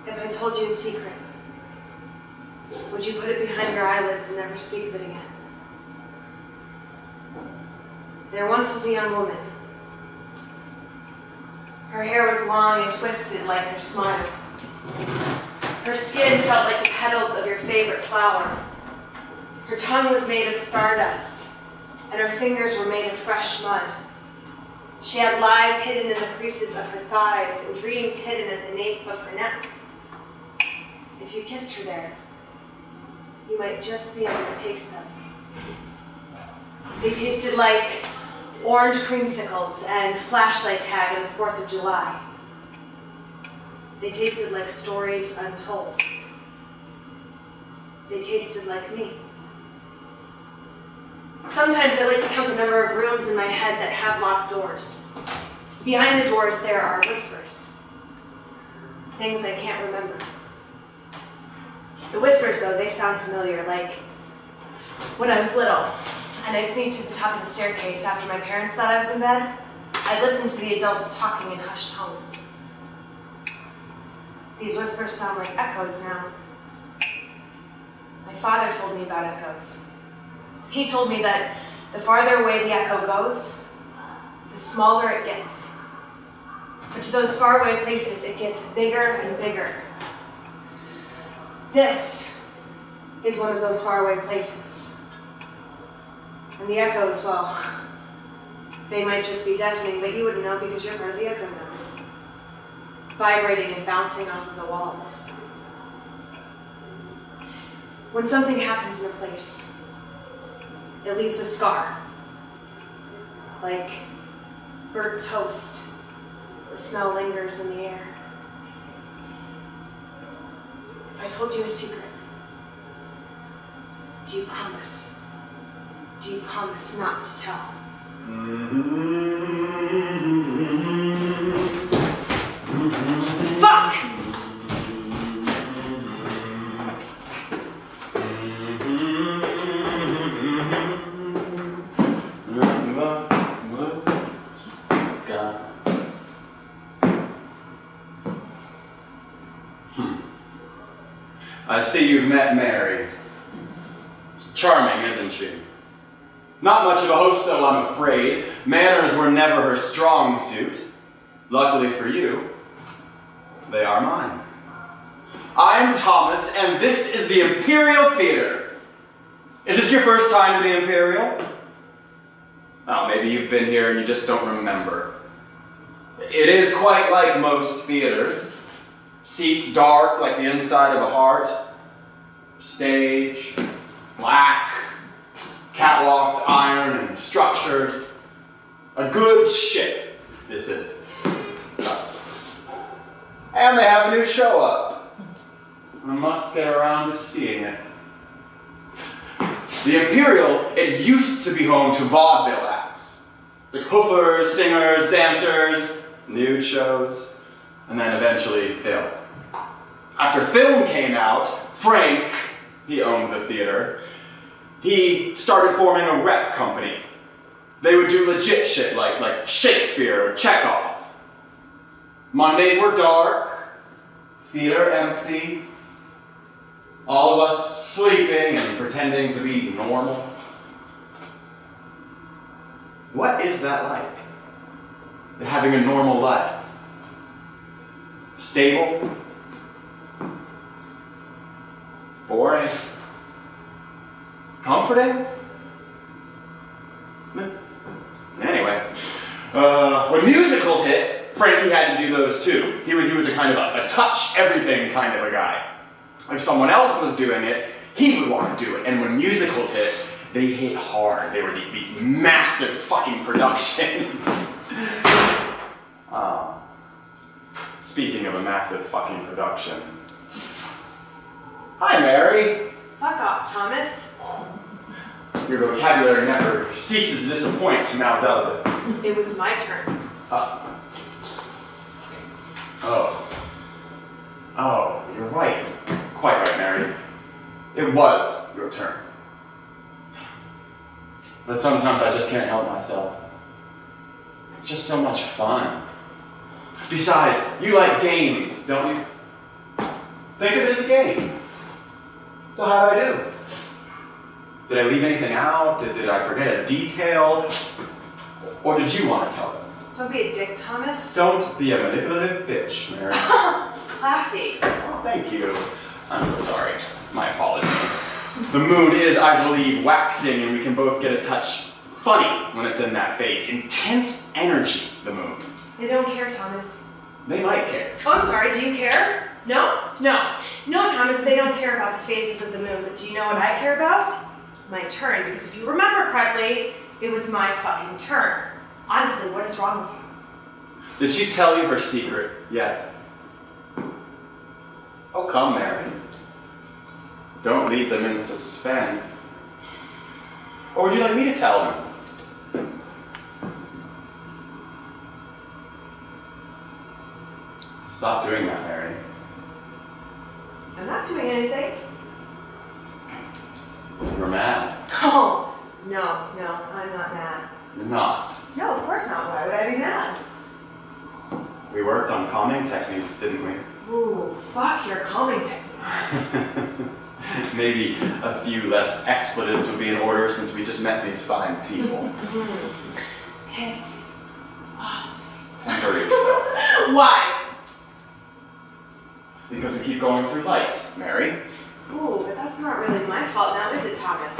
If I told you a secret, would you put it behind your eyelids and never speak of it again? There once was a young woman. Her hair was long and twisted like her smile. Her skin felt like the petals of your favorite flower. Her tongue was made of stardust, and her fingers were made of fresh mud. She had lies hidden in the creases of her thighs and dreams hidden at the nape of her neck. If you kissed her there, you might just be able to taste them. They tasted like orange creamsicles and flashlight tag on the 4th of July. They tasted like stories untold. They tasted like me. Sometimes I like to count the number of rooms in my head that have locked doors. Behind the doors there are whispers. Things I can't remember. The whispers, though, they sound familiar, like when I was little, and I'd sneak to the top of the staircase after my parents thought I was in bed. I'd listen to the adults talking in hushed tones. These whispers sound like echoes now. My father told me about echoes. He told me that the farther away the echo goes, the smaller it gets. But to those faraway places, it gets bigger and bigger. This is one of those faraway places. And the echoes, well, they might just be deafening, but you wouldn't know because you're part of the echo now. Vibrating and bouncing off of the walls. When something happens in a place, it leaves a scar. Like burnt toast. The smell lingers in the air. If I told you a secret, do you promise? Do you promise not to tell? Fuck! I see you've met Mary. She's charming, isn't she? Not much of a host, though, I'm afraid. Manners were never her strong suit. Luckily for you, they are mine. I'm Thomas, and this is the Imperial Theater. Is this your first time to the Imperial? Well, maybe you've been here and you just don't remember. It is quite like most theaters. Seats dark like the inside of a heart. Stage, black. Catwalks iron and structured. A good ship, this is. And they have a new show up. I must get around to seeing it. The Imperial, it used to be home to vaudeville acts. Like hoofers, singers, dancers, nude shows, and then eventually film. After film came out, Frank, he owned the theater, he started forming a rep company. They would do legit shit like Shakespeare or Chekhov. Mondays were dark, theater empty, all of us sleeping and pretending to be normal. What is that like? Having a normal life? Stable? Boring? Comforting? Anyway, when musicals hit, Frankie had to do those too. He was a kind of a touch everything kind of a guy. If someone else was doing it, he would want to do it. And when musicals hit, they hit hard. They were these massive fucking productions. Speaking of a massive fucking production. Hi, Mary. Fuck off, Thomas. Your vocabulary never ceases to disappoint, now does it? It was my turn. Oh, you're right. Quite right, Mary. It was your turn. But sometimes I just can't help myself. It's just so much fun. Besides, you like games, don't you? Think of it as a game. So how did I do? Did I leave anything out? Did I forget a detail? Or did you want to tell them? Don't be a dick, Thomas. Don't be a manipulative bitch, Mary. Classy. Oh, thank you. I'm so sorry. My apologies. The moon is, I believe, waxing, and we can both get a touch funny when it's in that phase. Intense energy, the moon. They don't care, Thomas. They might care. Oh, I'm sorry, do you care? No? No. No, Thomas, they don't care about the phases of the moon, but do you know what I care about? My turn, because if you remember correctly, it was my fucking turn. Honestly, what is wrong with you? Did she tell you her secret yet? Oh, come, Mary. Don't leave them in suspense. Or would you like me to tell them? Stop doing that, Mary. I'm not doing anything. You're mad. Oh, no, I'm not mad. You're not. No, of course not. Why would I be mad? We worked on calming techniques, didn't we? Ooh, fuck your calming techniques. Maybe a few less expletives would be in order since we just met these fine people. Piss off. Temper yourself. Why? Because we keep going through life, Mary. Ooh, but that's not really my fault now, is it, Thomas?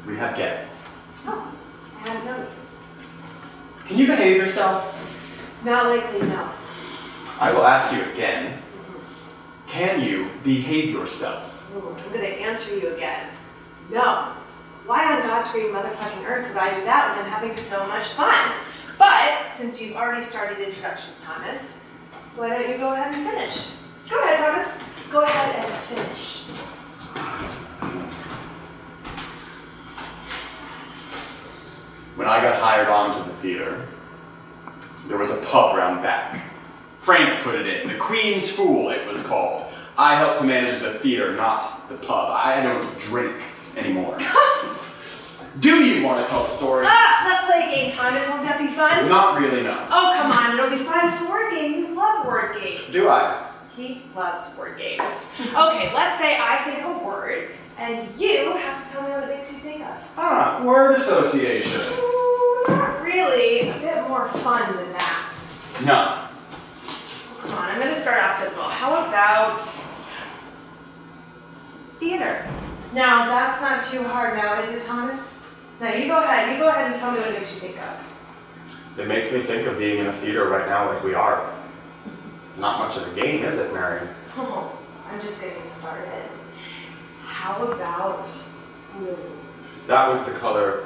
We have guests. Oh, I hadn't noticed. Can you behave yourself? Not likely, no. I will ask you again. Can you behave yourself? Ooh, I'm gonna answer you again. No. Why on God's green motherfucking earth would I do that when I'm having so much fun? But, since you've already started introductions, Thomas, why don't you go ahead and finish? Go ahead, Thomas. Go ahead and finish. When I got hired on to the theater, there was a pub round back. Frank put it in. The Queen's Fool, it was called. I helped to manage the theater, not the pub. I don't drink anymore. Do you want to tell the story? Let's play a game, Thomas. Won't that be fun? Not really, no. Oh, come on. It'll be fun. It's a word game. You love word games. Do I? He loves word games. Okay, let's say I think of a word, and you have to tell me what it makes you think of. Word association. Ooh, not really. A bit more fun than that. No. Come on, I'm going to start off simple. How about theater? Now, that's not too hard now, is it, Thomas? Now, you go ahead. You go ahead and tell me what it makes you think of. It makes me think of being in a theater right now like we are. Not much of a game, is it, Mary? Oh, I'm just getting started. How about blue? That was the color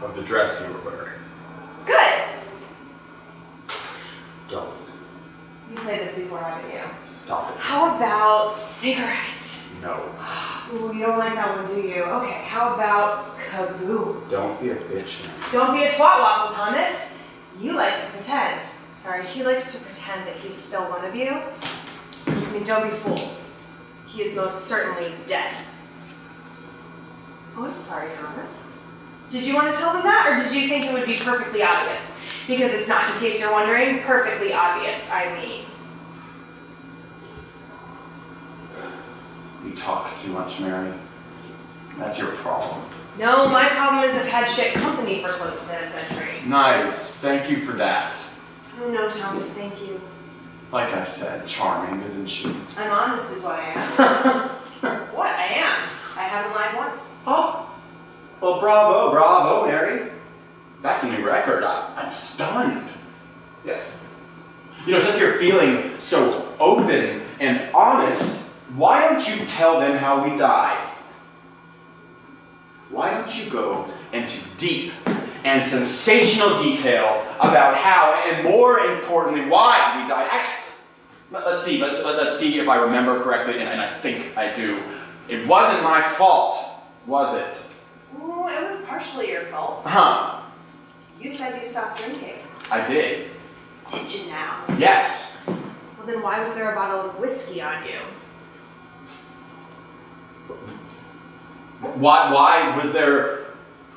of the dress you were wearing. Good. Don't. You played this before, haven't you? Stop it. How about cigarette? No. Ooh, you don't like that one, do you? Okay, how about kaboom? Don't be a bitch, man. Don't be a twat waffle, Thomas. You like to pretend. Sorry, he likes to pretend that he's still one of you. I mean, don't be fooled. He is most certainly dead. Oh, I'm sorry, Thomas. Did you want to tell them that, or did you think it would be perfectly obvious? Because it's not, in case you're wondering, perfectly obvious, I mean. You talk too much, Mary. That's your problem. No, my problem is I've had shit company for close to a century. Nice. Thank you for that. Oh no, Thomas, thank you. Like I said, charming, isn't she? I'm honest is what I am. What? I am. I haven't lied once. Oh. Well, bravo, bravo, Mary. That's a new record. I'm stunned. Yeah. You know, since you're feeling so open and honest, why don't you tell them how we died? Why don't you go into deep and sensational detail about how, and more importantly, why we died? Let's see if I remember correctly, and I think I do. It wasn't my fault, was it? Ooh, it was partially your fault. Huh. You said you stopped drinking. I did. Did you now? Yes. Well, then why was there a bottle of whiskey on you? Why was there...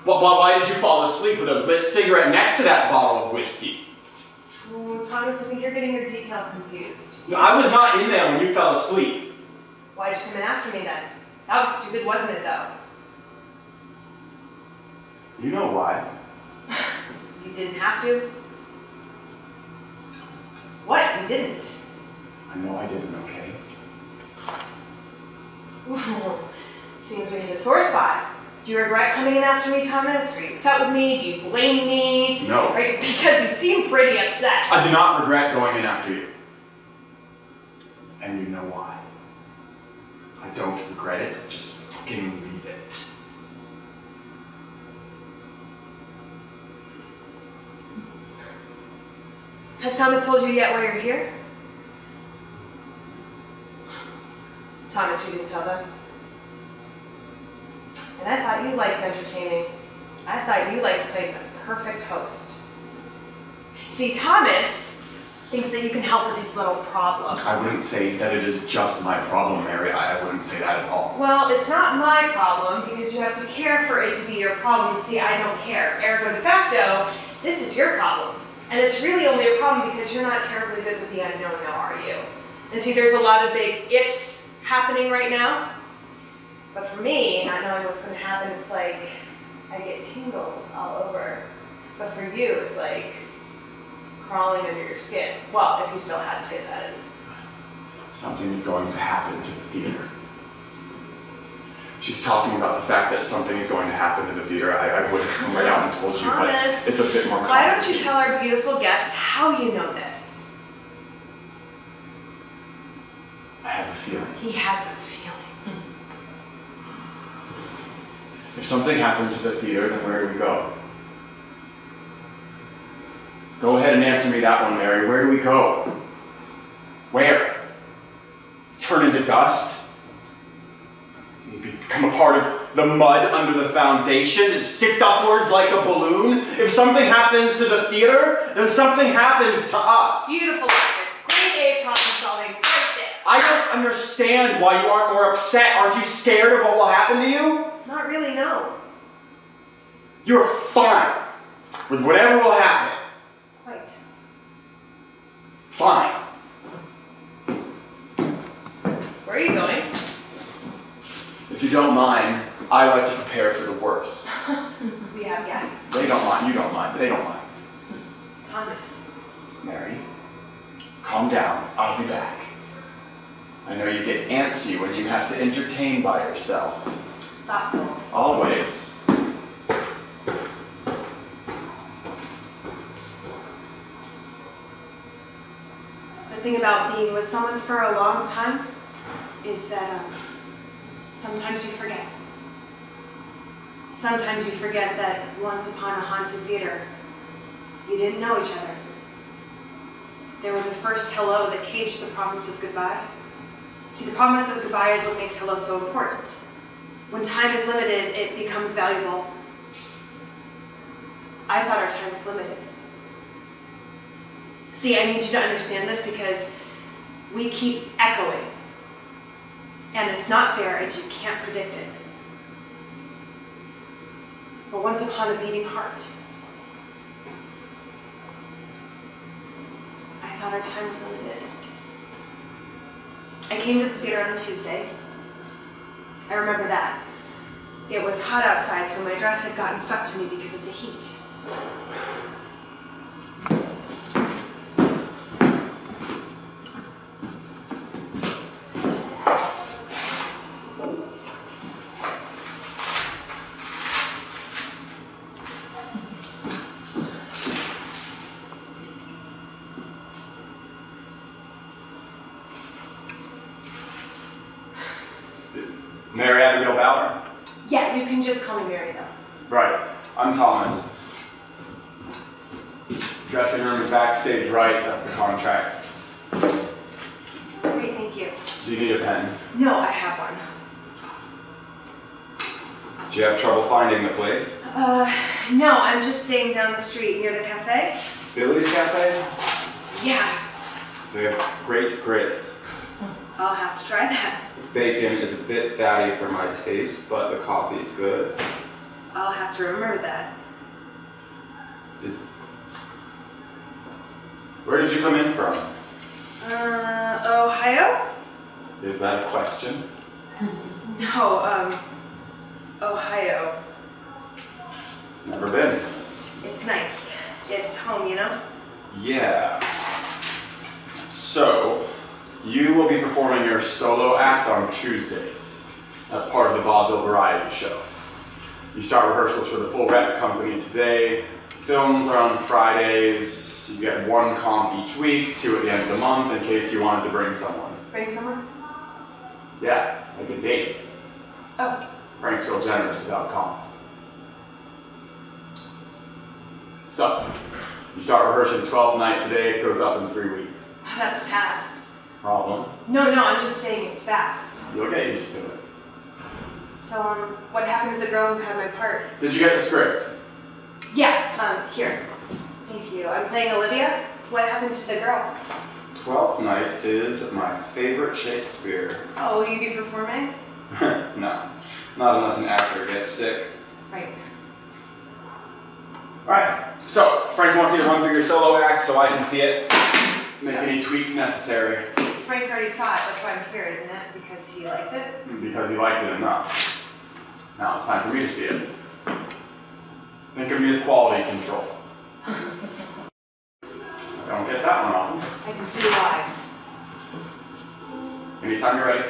Why did you fall asleep with a lit cigarette next to that bottle of whiskey? Ooh, Thomas, I think you're getting your details confused. No, I was not in there when you fell asleep. Why'd you come in after me then? That was stupid, wasn't it, though? You know why. You didn't have to. What? You didn't? I know I didn't, okay? Ooh, seems we hit a sore spot. Do you regret coming in after me, Thomas? Are you upset with me? Do you blame me? No. Because you seem pretty upset. I do not regret going in after you. And you know why. I don't regret it, just fucking leave it. Has Thomas told you yet why you're here? Thomas, you didn't tell them. And I thought you liked entertaining. I thought you liked playing the perfect host. See, Thomas thinks that you can help with these little problems. I wouldn't say that it is just my problem, Mary. I wouldn't say that at all. Well, it's not my problem because you have to care for it to be your problem. See, I don't care. Ergo de facto, this is your problem. And it's really only a problem because you're not terribly good with the unknown now, are you? And see, there's a lot of big ifs happening right now. But for me, not knowing what's going to happen, it's like I get tingles all over. But for you, it's like crawling under your skin. Well, if you still had skin, that is. Something is going to happen to the theater. She's talking about the fact that something is going to happen to the theater. I would have come right out and told you, but it's a bit more complicated. Why don't you tell our beautiful guests how you know this? I have a feeling. He has a feeling. If something happens to the theater, then where do we go? Go ahead and answer me that one, Mary. Where do we go? Where? Turn into dust? You become a part of the mud under the foundation and sift upwards like a balloon? If something happens to the theater, then something happens to us. Beautiful logic. Grade A problem solving right there. I don't understand why you aren't more upset. Aren't you scared of what will happen to you? Not really, no. You're fine with whatever will happen. Quite. Fine. Where are you going? If you don't mind, I like to prepare for the worst. We have guests. They don't mind, you don't mind, they don't mind. Thomas. Mary, calm down, I'll be back. I know you get antsy when you have to entertain by yourself. Thoughtful. Always. The thing about being with someone for a long time is that sometimes you forget. Sometimes you forget that once upon a haunted theater, you didn't know each other. There was a first hello that caged the promise of goodbye. See, the promise of goodbye is what makes hello so important. When time is limited, it becomes valuable. I thought our time was limited. See, I need you to understand this because we keep echoing. And it's not fair and you can't predict it. But once upon a beating heart, I thought our time was limited. I came to the theater on a Tuesday. I remember that. It was hot outside, so my dress had gotten stuck to me because of the heat. Mary Abigail Bauer? Yeah, you can just call me Mary, though. Right. I'm Thomas. Dressing room is backstage right. That's the contract. Great, thank you. Do you need a pen? No, I have one. Do you have trouble finding the place? No, I'm just staying down the street near the cafe. Billy's Cafe? Yeah, They have great grits. I'll have to try that. The bacon is a bit fatty for my taste, but the coffee's good. I'll have to remember that. Where did you come in from? Ohio? Is that a question? No, Ohio. Never been. It's nice. It's home, you know? Yeah. So, you will be performing your solo act on Tuesdays. That's part of the vaudeville variety show. You start rehearsals for the full rep company today. Films are on Fridays. You get 1 comp each week, 2 at the end of the month in case you wanted to bring someone. Bring someone? Yeah, like a date. Oh. Frank's real generous about comps. So, you start rehearsing 12th night today, it goes up in 3 weeks. That's fast. Problem? No, I'm just saying it's fast. You'll get used to it. So, what happened to the girl who had my part? Did you get the script? Yeah, here. Thank you. I'm playing Olivia. What happened to the girl? 12th night is my favorite Shakespeare. Oh, will you be performing? No, not unless an actor gets sick. Right. Alright, so Frank wants you to run through your solo act so I can see it. Make any tweaks necessary. Frank already saw it, that's why I'm here, isn't it? Because he liked it? Because he liked it enough. Now it's time for me to see it. Think of me as quality control. I don't get that one often. I can see why. Anytime you're ready.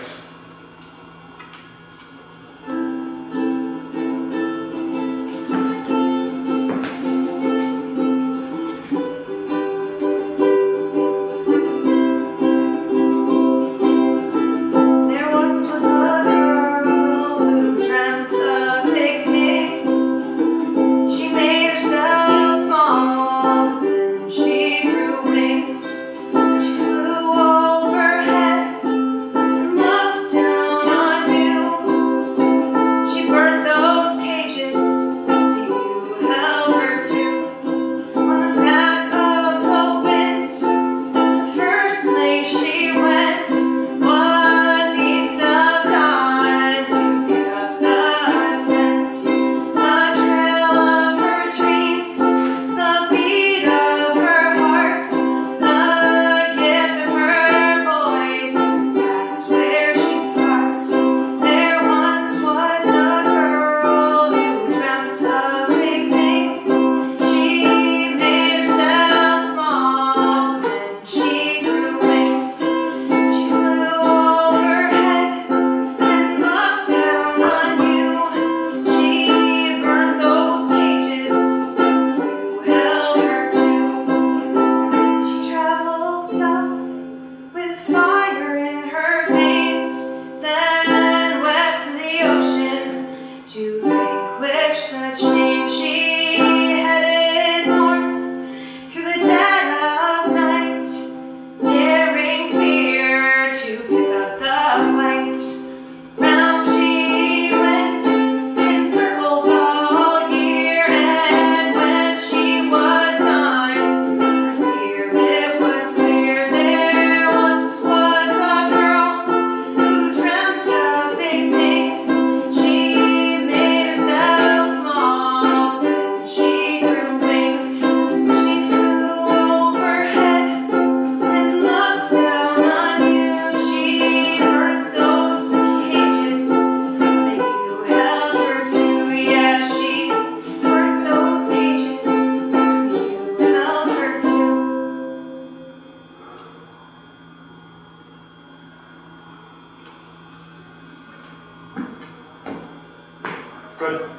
Good.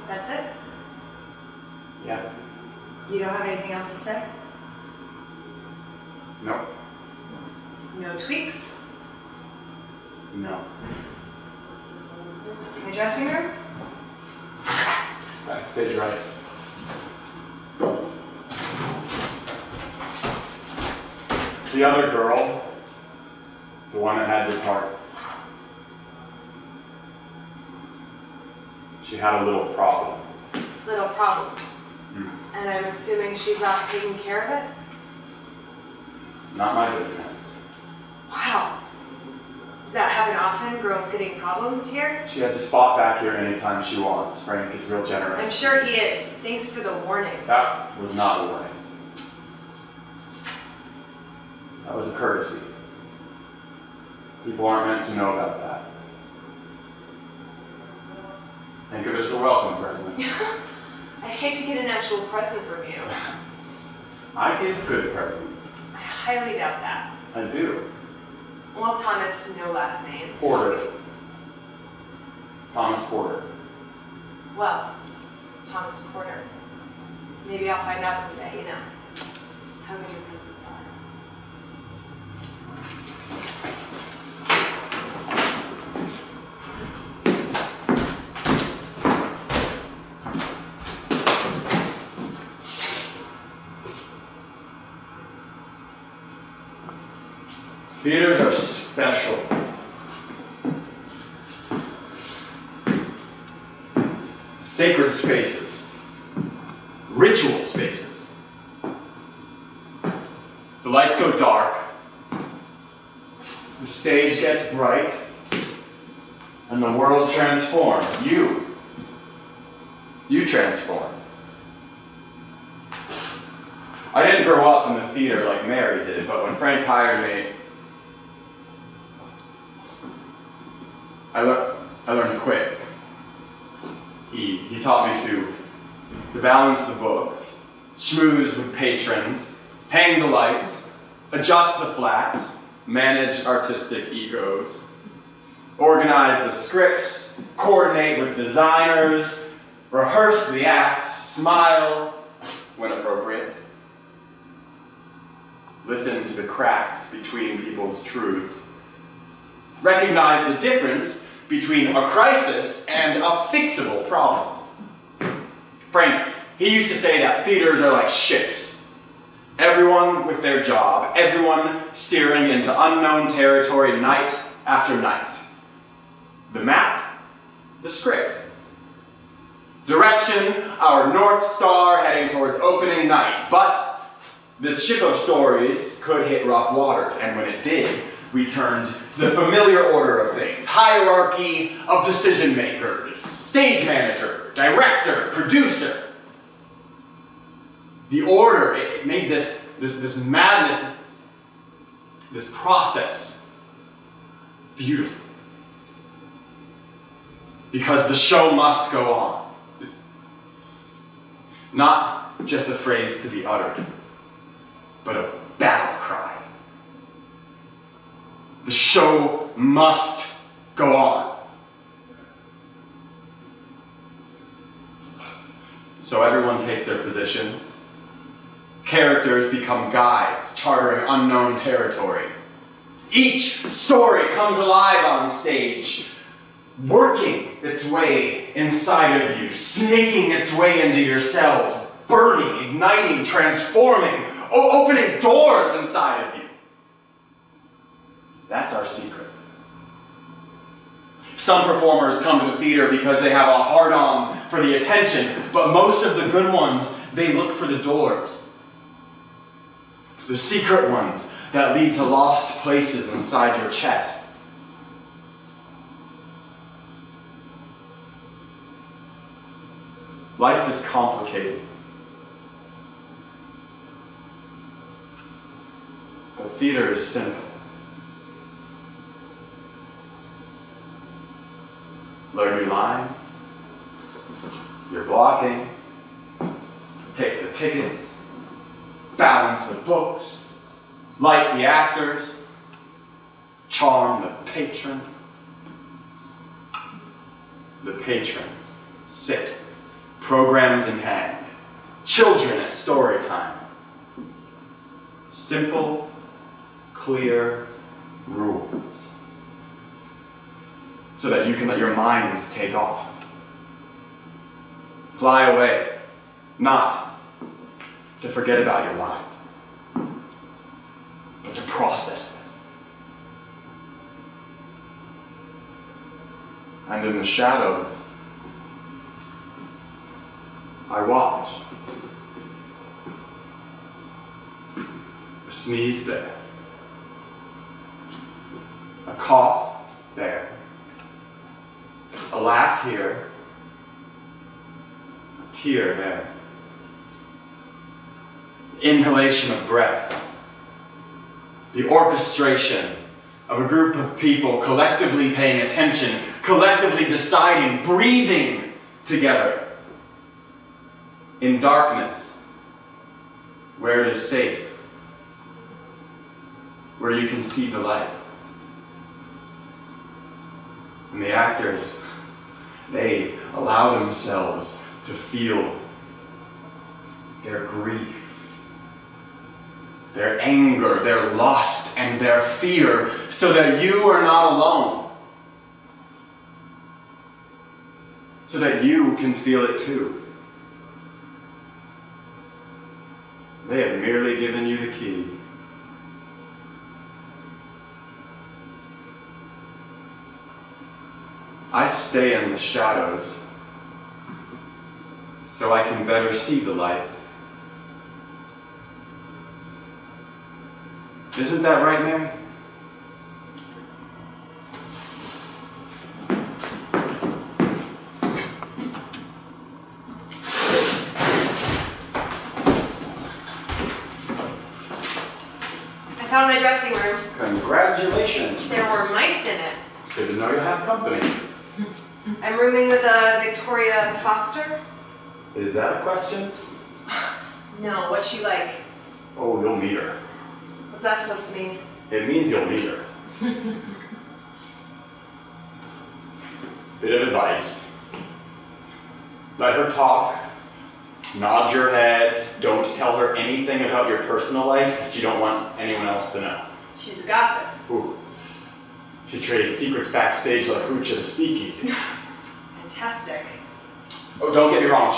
That's it? Yeah. You don't have anything else to say? No. No tweaks? No. My dressing room? Backstage right. The other girl, the one that had your part, she had a little problem. Little problem. Mm. And I'm assuming she's off taking care of it? Not my business. Wow. Does that happen often? Girls getting problems here? She has a spot back here anytime she wants. Frank is real generous. I'm sure he is. Thanks for the warning. That was not a warning. That was a courtesy. People aren't meant to know about that. Think of it as a welcome present. I hate to get an actual present from you. I give good presents. I highly doubt that. I do. Well, Thomas, no last name. Porter. Thomas Porter. Well, Thomas Porter. Maybe I'll find out someday, you know, how good your presents are. Theaters are special. Sacred spaces. Ritual spaces. The lights go dark. The stage gets bright. And the world transforms. You transform. I didn't grow up in the theater like Mary did, but when Frank hired me, I learned quick. He taught me to balance the books, schmooze with patrons, hang the lights, adjust the flaps, manage artistic egos, organize the scripts, coordinate with designers, rehearse the acts, smile when appropriate, listen to the cracks between people's truths, recognize the difference between a crisis and a fixable problem. Frank, he used to say that theaters are like ships. Everyone with their job, everyone steering into unknown territory night after night. The map, the script. Direction, our North Star heading towards opening night. But this ship of stories could hit rough waters, and when it did, we turned to the familiar order of things. Hierarchy of decision makers. Stage manager, director, producer. The order, it made this madness, this process beautiful. Because the show must go on. Not just a phrase to be uttered, but a battle cry. The show must go on. So everyone takes their positions. Characters become guides, chartering unknown territory. Each story comes alive on stage, working its way inside of you, snaking its way into your cells, burning, igniting, transforming, opening doors inside of you. That's our secret. Some performers come to the theater because they have a hard-on for the attention, but most of the good ones, they look for the doors. The secret ones that lead to lost places inside your chest. Life is complicated. The theater is simple. Learn your lines, your blocking, take the tickets, balance the books, light the actors, charm the patrons. The patrons sit, programs in hand, children at story time. Simple, clear rules. So that you can let your minds take off. Fly away, not to forget about your lives, but to process them. And in the shadows, I watch. A sneeze there. A cough there. A laugh here. A tear there. Inhalation of breath. The orchestration of a group of people collectively paying attention, collectively deciding, breathing together in darkness, where it is safe, where you can see the light. And the actors, they allow themselves to feel their grief, their anger, their lust, and their fear, so that you are not alone. So that you can feel it too. They have merely given you the key. I stay in the shadows so I can better see the light. Isn't that right, Mary? I found my dressing room. Congratulations. There were mice in it. It's good to know you have company. I'm rooming with a Victoria Foster. Is that a question? No, what's she like? Oh, you'll meet her. What's that supposed to mean? It means you'll meet her. Bit of advice. Let her talk. Nod your head. Don't tell her anything about your personal life that you don't want anyone else to know. She's a gossip. Ooh. She traded secrets backstage like hooch at a speakeasy. Fantastic. Oh, don't get me wrong.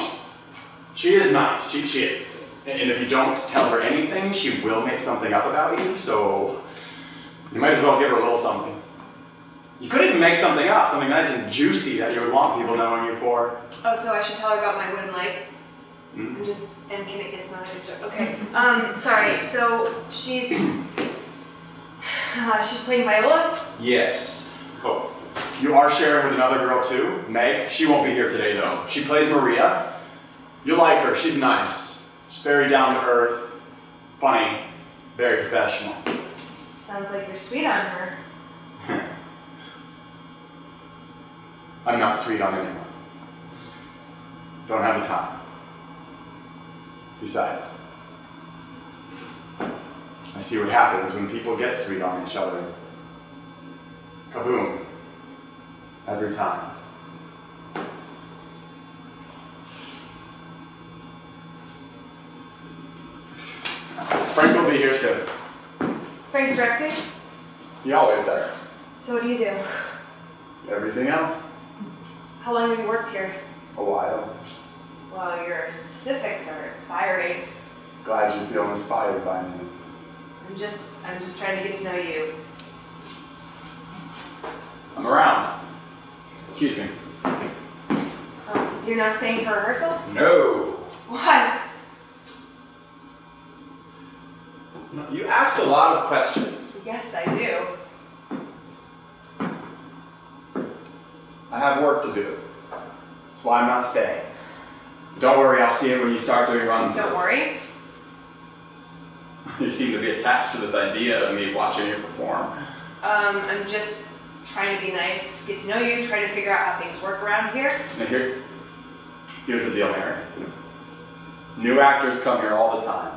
She is nice. She is. And if you don't tell her anything, she will make something up about you, so you might as well give her a little something. You could even make something up, something nice and juicy that you would want people knowing you for. Oh, so I should tell her about my wooden leg? Mm-hmm. It's not a good joke. Okay. Sorry, so she's playing viola? Yes. Oh, you are sharing with another girl too, Meg. She won't be here today though. She plays Maria. You'll like her, she's nice. She's very down to earth, funny, very professional. Sounds like you're sweet on her. I'm not sweet on anyone. Don't have the time. Besides, I see what happens when people get sweet on each other. Kaboom. Every time. Frank will be here soon. Frank's directing? He always directs. So what do you do? Everything else. How long have you worked here? A while. Well, your specifics are inspiring. Glad you feel inspired by me. I'm just trying to get to know you. I'm around. Excuse me. You're not staying for rehearsal? No. Why? No, you ask a lot of questions. Yes, I do. I have work to do. That's why I'm not staying. Don't worry, I'll see it when you start doing runs. Don't worry. You seem to be attached to this idea of me watching you perform. I'm just trying to be nice, get to know you, try to figure out how things work around here. Now here's the deal, Mary. New actors come here all the time.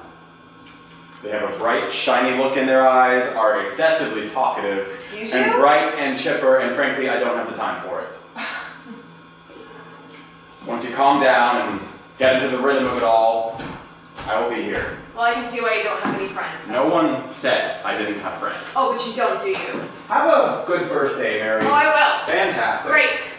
They have a bright, shiny look in their eyes, are excessively talkative, Excuse and you? bright and chipper, and frankly, I don't have the time for it. Once you calm down and get into the rhythm of it all, I will be here. Well, I can see why you don't have any friends. No one said I didn't have friends. Oh, but you don't, do you? Have a good first day, Mary. Oh, I will. Fantastic. Great.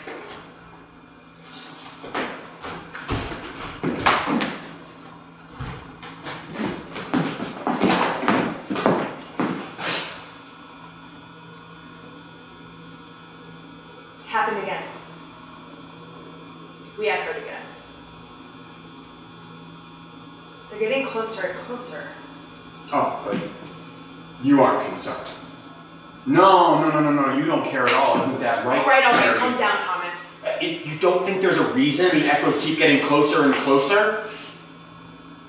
Happened again. We echoed again. They're getting closer and closer. Oh, but you aren't concerned. No, you don't care at all. Isn't that right? All right, Mary? calm down, Thomas. You don't think there's a reason the echoes keep getting closer and closer?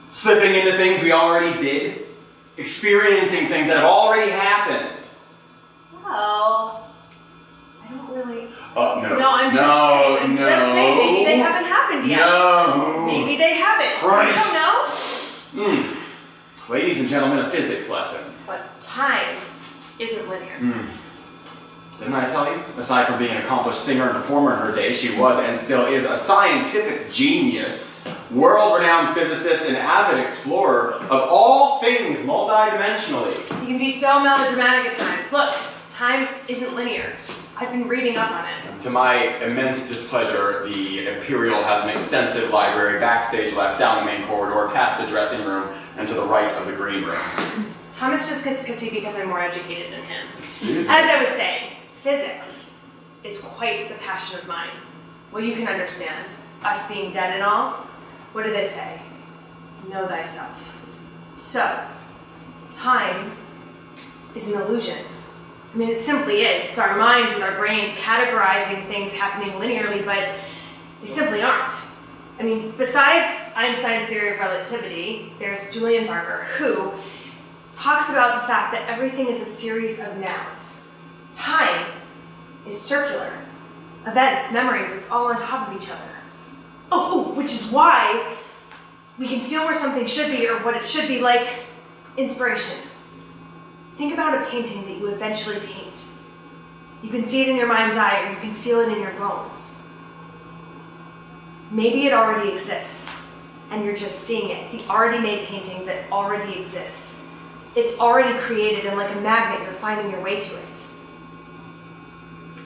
Slipping into things we already did? experiencing things that have already happened. Well, I don't really... No. No, I'm just saying, maybe they haven't happened yet. No. Maybe they haven't. Christ. I don't know. Ladies and gentlemen, a physics lesson. But time isn't linear. Didn't I tell you? Aside from being an accomplished singer and performer in her day, she was and still is a scientific genius, world-renowned physicist and avid explorer of all things multidimensionally. You can be so melodramatic at times. Look, time isn't linear. I've been reading up on it. To my immense displeasure, the Imperial has an extensive library backstage left, down the main corridor, past the dressing room, and to the right of the green room. Thomas just gets pissy because I'm more educated than him. Excuse me? As I was saying, physics is quite the passion of mine. Well, you can understand, us being dead and all, what do they say? Know thyself. So, time is an illusion. I mean, it simply is. It's our minds with our brains categorizing things happening linearly, but they simply aren't. I mean, besides Einstein's theory of relativity, there's Julian Barber, who talks about the fact that everything is a series of nows. Time is circular. Events, memories, it's all on top of each other. Oh, which is why we can feel where something should be or what it should be, like inspiration. Think about a painting that you eventually paint. You can see it in your mind's eye, or you can feel it in your bones. Maybe it already exists, and you're just seeing it. The already made painting that already exists. It's already created, and like a magnet, you're finding your way to it.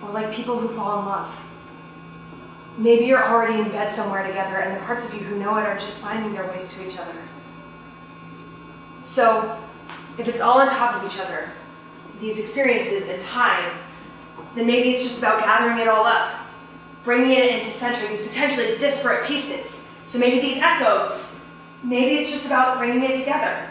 Or like people who fall in love. Maybe you're already in bed somewhere together, and the parts of you who know it are just finding their ways to each other. So, if it's all on top of each other, these experiences in time, then maybe it's just about gathering it all up, bringing it into center, these potentially disparate pieces. So maybe these echoes, maybe it's just about bringing it together.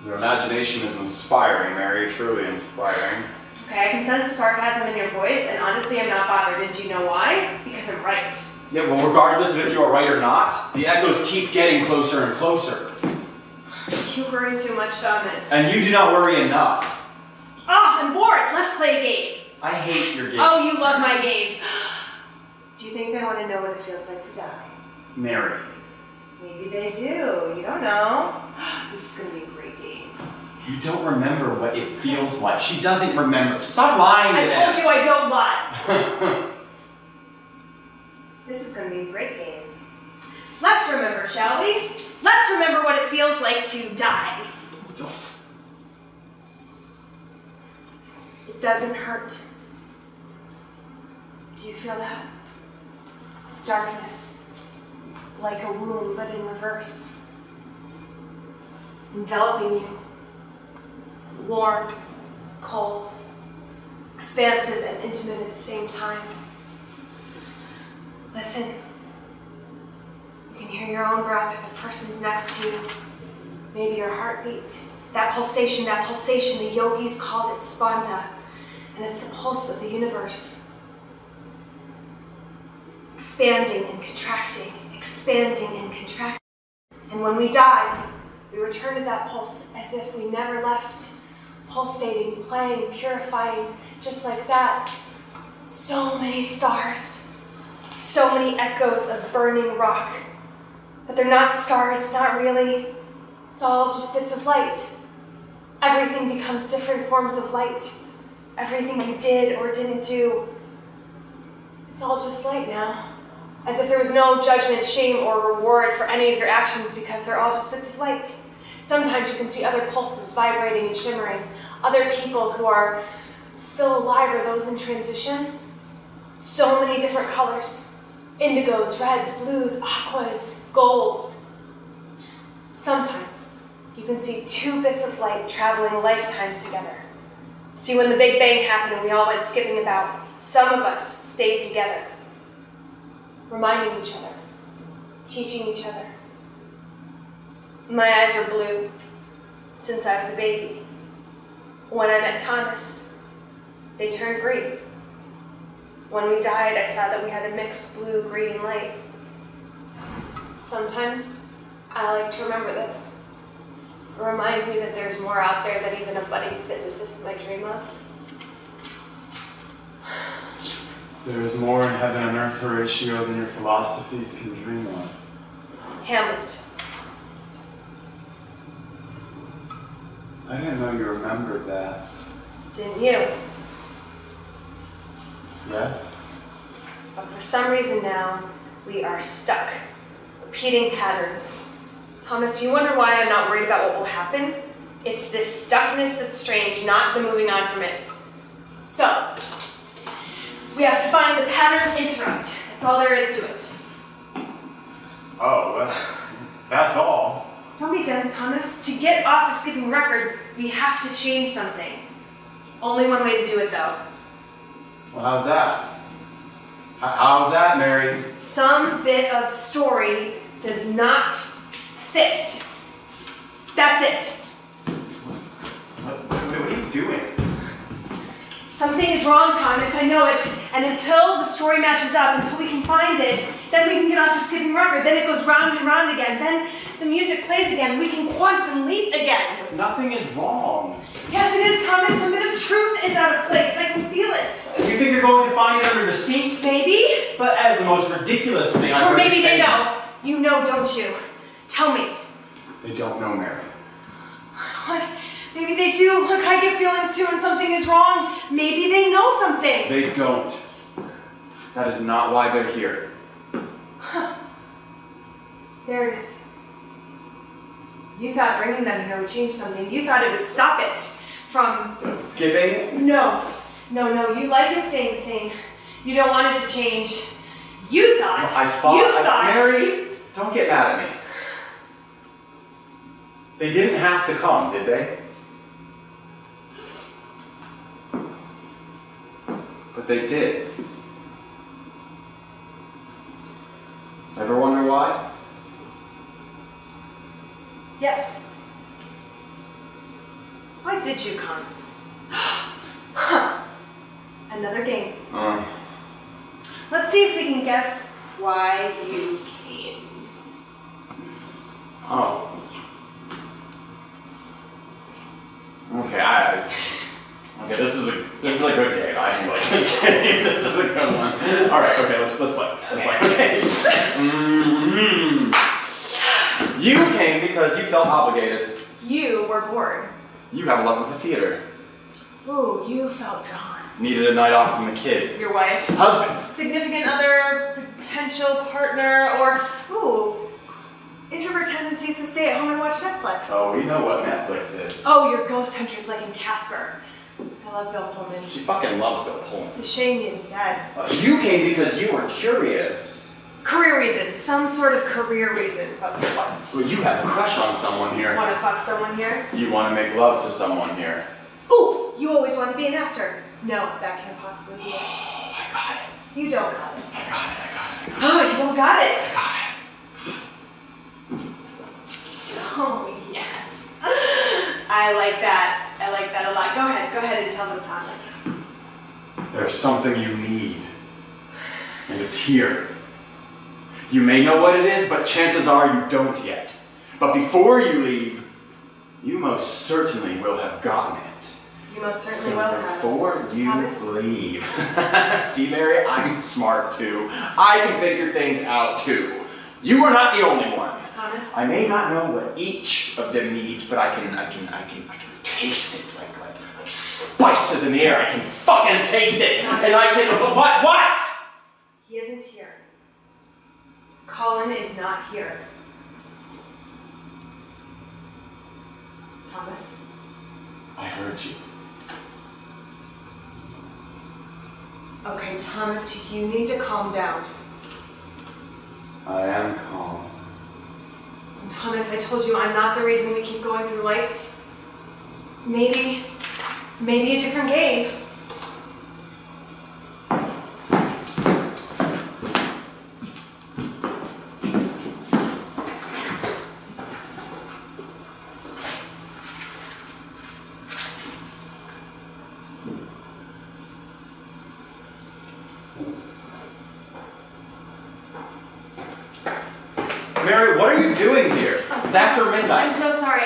Your imagination is inspiring, Mary, truly inspiring. Okay, I can sense the sarcasm in your voice, and honestly, I'm not bothered. And do you know why? Because I'm right. Yeah, well, regardless of if you are right or not, the echoes keep getting closer and closer. You worry too much, Thomas. And you do not worry enough. Ah, I'm bored. Let's play a game. I hate your games. Oh, you love my games. Do you think they want to know what it feels like to die? Mary. Maybe they do. You don't know. This is going to be a great game. You don't remember what it feels like. She doesn't remember. Stop lying to I them. told you I don't lie. This is going to be a great game. Let's remember, shall we? Let's remember what it feels like to die. Don't. It doesn't hurt. Do you feel that? Darkness, like a wound but in reverse, enveloping you, warm, cold, expansive and intimate at the same time. Listen. You can hear your own breath or the person's next to you. Maybe your heartbeat. That pulsation, the yogis called it spanda. And it's the pulse of the universe. Expanding and contracting, expanding and contracting. And when we die, we return to that pulse as if we never left. Pulsating, playing, purifying, just like that. So many stars. So many echoes of burning rock. But they're not stars, not really. It's all just bits of light. Everything becomes different forms of light. Everything you did or didn't do, it's all just light now. As if there was no judgment, shame, or reward for any of your actions because they're all just bits of light. Sometimes you can see other pulses vibrating and shimmering. Other people who are still alive or those in transition. So many different colors. Indigos, reds, blues, aquas, golds. Sometimes you can see two bits of light traveling lifetimes together. See, when the Big Bang happened and we all went skipping about, some of us stayed together, reminding each other, teaching each other. My eyes were blue since I was a baby. When I met Thomas, they turned green. When we died, I saw that we had a mixed blue-green light. Sometimes I like to remember this. It reminds me that there's more out there than even a budding physicist might dream of. There is more in heaven and earth, Horatio, than your philosophies can dream of. Hamlet. I didn't know you remembered that. Didn't you? Yes? But for some reason now, we are stuck. Repeating patterns. Thomas, you wonder why I'm not worried about what will happen? It's this stuckness that's strange, not the moving on from it. So, we have to find the pattern interrupt. That's all there is to it. Oh, well, that's all. Don't be dense, Thomas. To get off a skipping record, we have to change something. Only one way to do it, though. Well, how's that? How's that, Mary? Some bit of story does not fit. That's it. What are you doing? Something is wrong, Thomas, I know it. And until the story matches up, until we can find it, then we can get off the skipping record. Then it goes round and round again. Then the music plays again. We can quantum leap again. But nothing is wrong. Yes, it is, Thomas. Some bit of truth is out of place. I can feel it. You think you're going to find it under the seat? Maybe? But that is the most ridiculous thing I've Or heard maybe you say. they know. You know, don't you? Tell me. They don't know, Mary. What? Maybe they do. Look, I get feelings too when something is wrong. Maybe they know something. They don't. That is not why they're here. Huh. There it is. You thought bringing them here would change something. You thought it would stop it from... Skipping? No. No, you like it staying the same. You don't want it to change. You thought... Mary, don't get mad at me. They didn't have to come, did they? But they did. Ever wonder why? Yes. Why did you come? Huh. Another game. Let's see if we can guess why you came. Oh. Okay, okay, this is a good game. I enjoy this game. This is a good one. All right, okay, let's play. Okay. You came because you felt obligated. You were bored. You have a love of the theater. Ooh, you felt drawn. Needed a night off from the kids. Your wife. Husband. Significant other, potential partner, or, ooh, introvert tendencies to stay at home and watch Netflix. Oh, we know what Netflix is. Oh, you're ghost hunters like in Casper. I love Bill Pullman. She fucking loves Bill Pullman. It's a shame he isn't dead. You came because you were curious. Career reason. Some sort of career reason. But what? Well, you have a crush on someone here. Want to fuck someone here? You want to make love to someone here. Ooh, you always want to be an actor. No, that can't possibly be it. Oh, I got it. You don't got it. I got it. Oh, you don't got it. I got it. Oh, yes. I like that. I like that a lot. Go ahead and tell them, Thomas. There's something you need. And it's here. You may know what it is, but chances are you don't yet. But before you leave, you most certainly will have gotten it. You most certainly will have it. Before you Thomas? leave. See, Mary, I'm smart too. I can figure things out too. You are not the only one. Thomas? I may not know what each of them needs, but I can taste it like spices in the air. I can fucking taste it. Thomas. And I can, what? He isn't here. Colin is not here. Thomas? I heard you. Okay, Thomas, you need to calm down. I am calm. Thomas, I told you I'm not the reason we keep going through lights. Maybe a different game. Mary, what are you doing here? It's after midnight. I'm so sorry.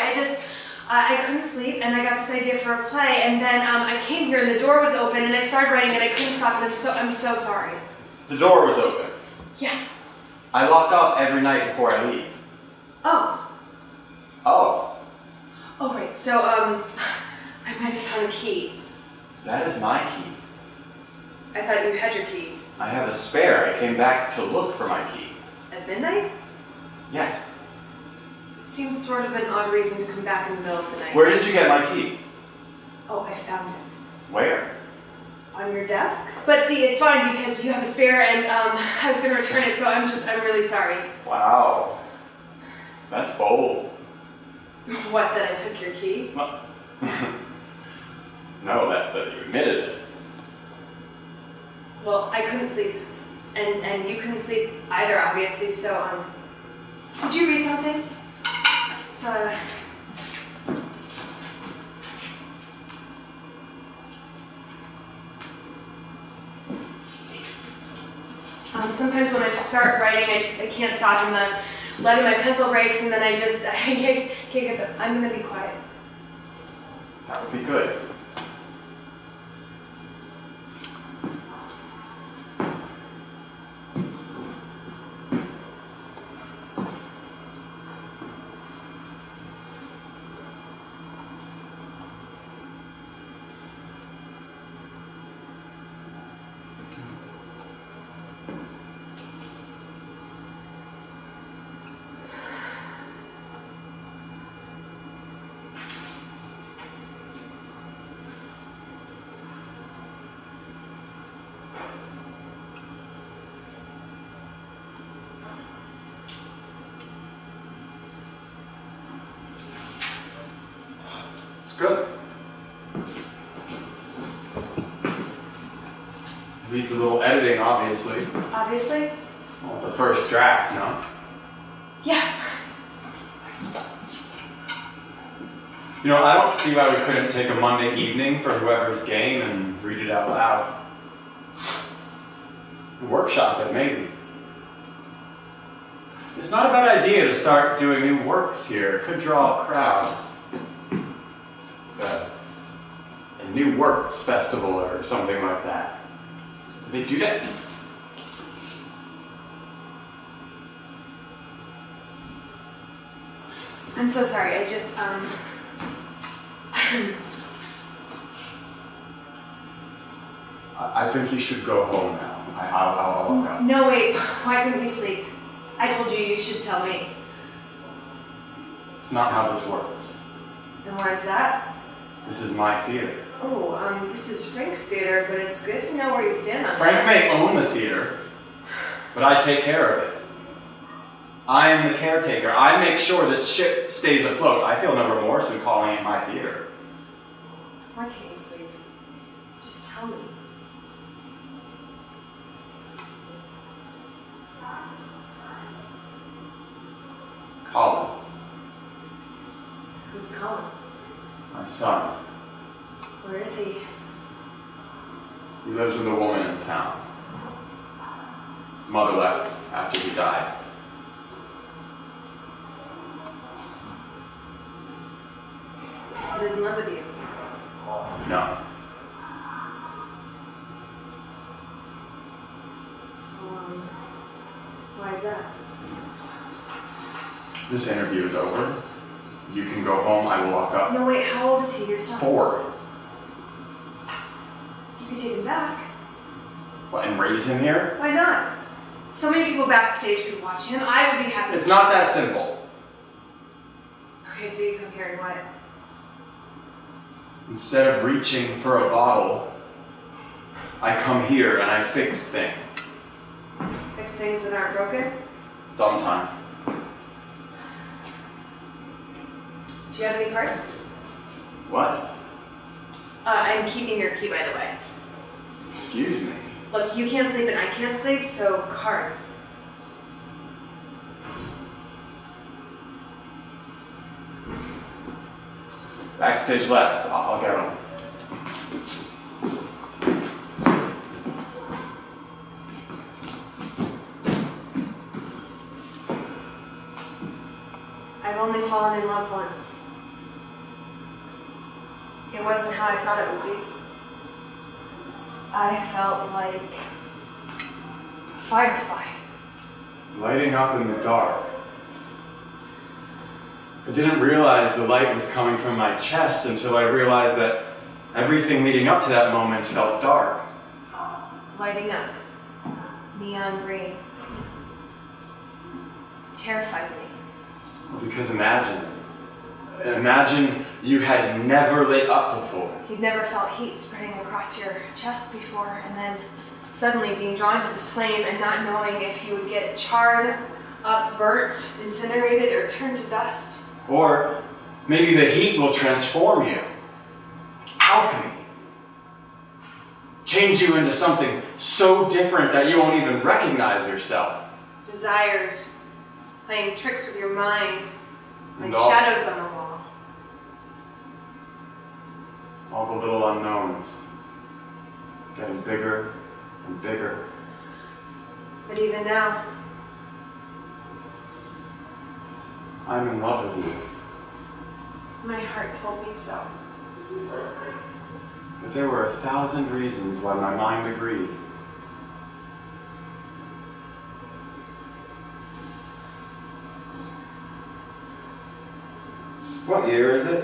I couldn't sleep, and I got this idea for a play, and then I came here, and the door was open, and I started writing, and I couldn't stop, and I'm so sorry. The door was open. Yeah. I lock up every night before I leave. Oh. Oh. Oh, right. So, I might have found a key. That is my key. I thought you had your key. I have a spare. I came back to look for my key. At midnight? Yes. It seems sort of an odd reason to come back in the middle of the night. Where did you get my key? Oh, I found it. Where? On your desk? But see, it's fine because you have a spare and I was going to return it, so I'm really sorry. Wow. That's bold. What, that I took your key? Well, no, that you admitted it. Well, I couldn't sleep. And you couldn't sleep either, obviously, so, Would you read something? It's, just... Sometimes when I start writing, I can't stop, and the lead in my pencil breaks, and then I can't get the... I'm gonna be quiet. That would be good. Good. Needs a little editing, obviously. Obviously? Well, it's a first draft, you know? Yeah. You know, I don't see why we couldn't take a Monday evening for whoever's game and read it out loud. Workshop it, maybe. It's not a bad idea to start doing new works here. It could draw a crowd. A new works festival or something like that. Did they do that? I'm so sorry, I just, I think you should go home now. I'll look up. No, wait, why couldn't you sleep? I told you should tell me. It's not how this works. And why is that? This is my theater. Oh, this is Frank's theater, but it's good to know where you stand on Frank that. may own the theater, but I take care of it. I am the caretaker. I make sure this ship stays afloat. I feel no remorse in calling it my theater. Why can't you sleep? Just tell me. Colin, Who's Colin? my son. Where is he? He lives with a woman in town. His mother left after he died. He doesn't live with you. No. So, why is that? This interview is over. You can go home. I will lock up. No, wait, how old is he, your son? 4. You could take him back. What, and raise him here? Why not? So many people backstage could watch him. I would be happy. It's not that simple. Okay, so you come here and what? Instead of reaching for a bottle, I come here and I fix things. Fix things that aren't broken? Sometimes. Do you have any cards? What? I'm keeping your key, by the way. Excuse me. Look, you can't sleep and I can't sleep, so cards. Backstage left. I'll get him. I've only fallen in love once. It wasn't how I thought it would be. I felt like a firefly. Lighting up in the dark. I didn't realize the light was coming from my chest until I realized that everything leading up to that moment felt dark. Lighting up. Neon green. It terrified me. Well, because imagine you had never lit up before. You'd never felt heat spreading across your chest before, and then suddenly being drawn to this flame and not knowing if you would get charred, up, burnt, incinerated, or turned to dust. Or maybe the heat will transform you. Alchemy. Change you into something so different that you won't even recognize yourself. Desires, playing tricks with your mind, like And all- shadows on the wall. All the little unknowns. Getting bigger and bigger. But even now, I'm in love with you. my heart told me so. But there were 1,000 reasons why my mind agreed. What year is it?